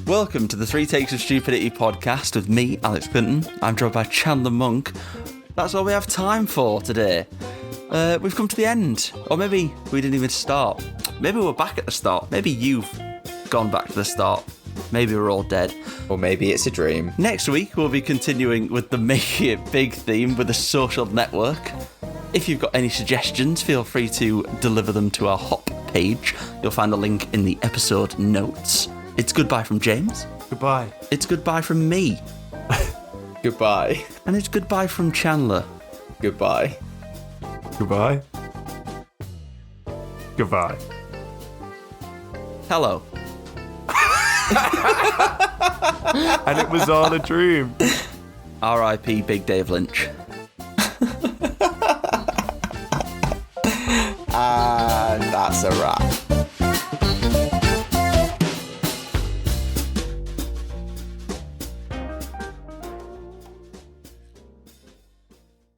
[SPEAKER 1] Welcome to the 3 Takes of Stupidity podcast with me, Alex Clinton. I'm joined by Chandler Monk. That's all we have time for today. We've come to the end, or maybe we didn't even start. Maybe we're back at the start. Maybe you've gone back to the start. Maybe we're all dead.
[SPEAKER 2] Or maybe it's a dream.
[SPEAKER 1] Next week, we'll be continuing with the Make It Big theme with the social network. If you've got any suggestions, feel free to deliver them to our Hop page. You'll find a link in the episode notes. It's goodbye from James.
[SPEAKER 3] Goodbye.
[SPEAKER 1] It's goodbye from me.
[SPEAKER 2] Goodbye.
[SPEAKER 1] And it's goodbye from Chandler.
[SPEAKER 2] Goodbye.
[SPEAKER 3] Goodbye. Goodbye.
[SPEAKER 1] Hello.
[SPEAKER 3] And it was all a dream.
[SPEAKER 1] R.I.P. Big Dave Lynch.
[SPEAKER 2] And that's a wrap.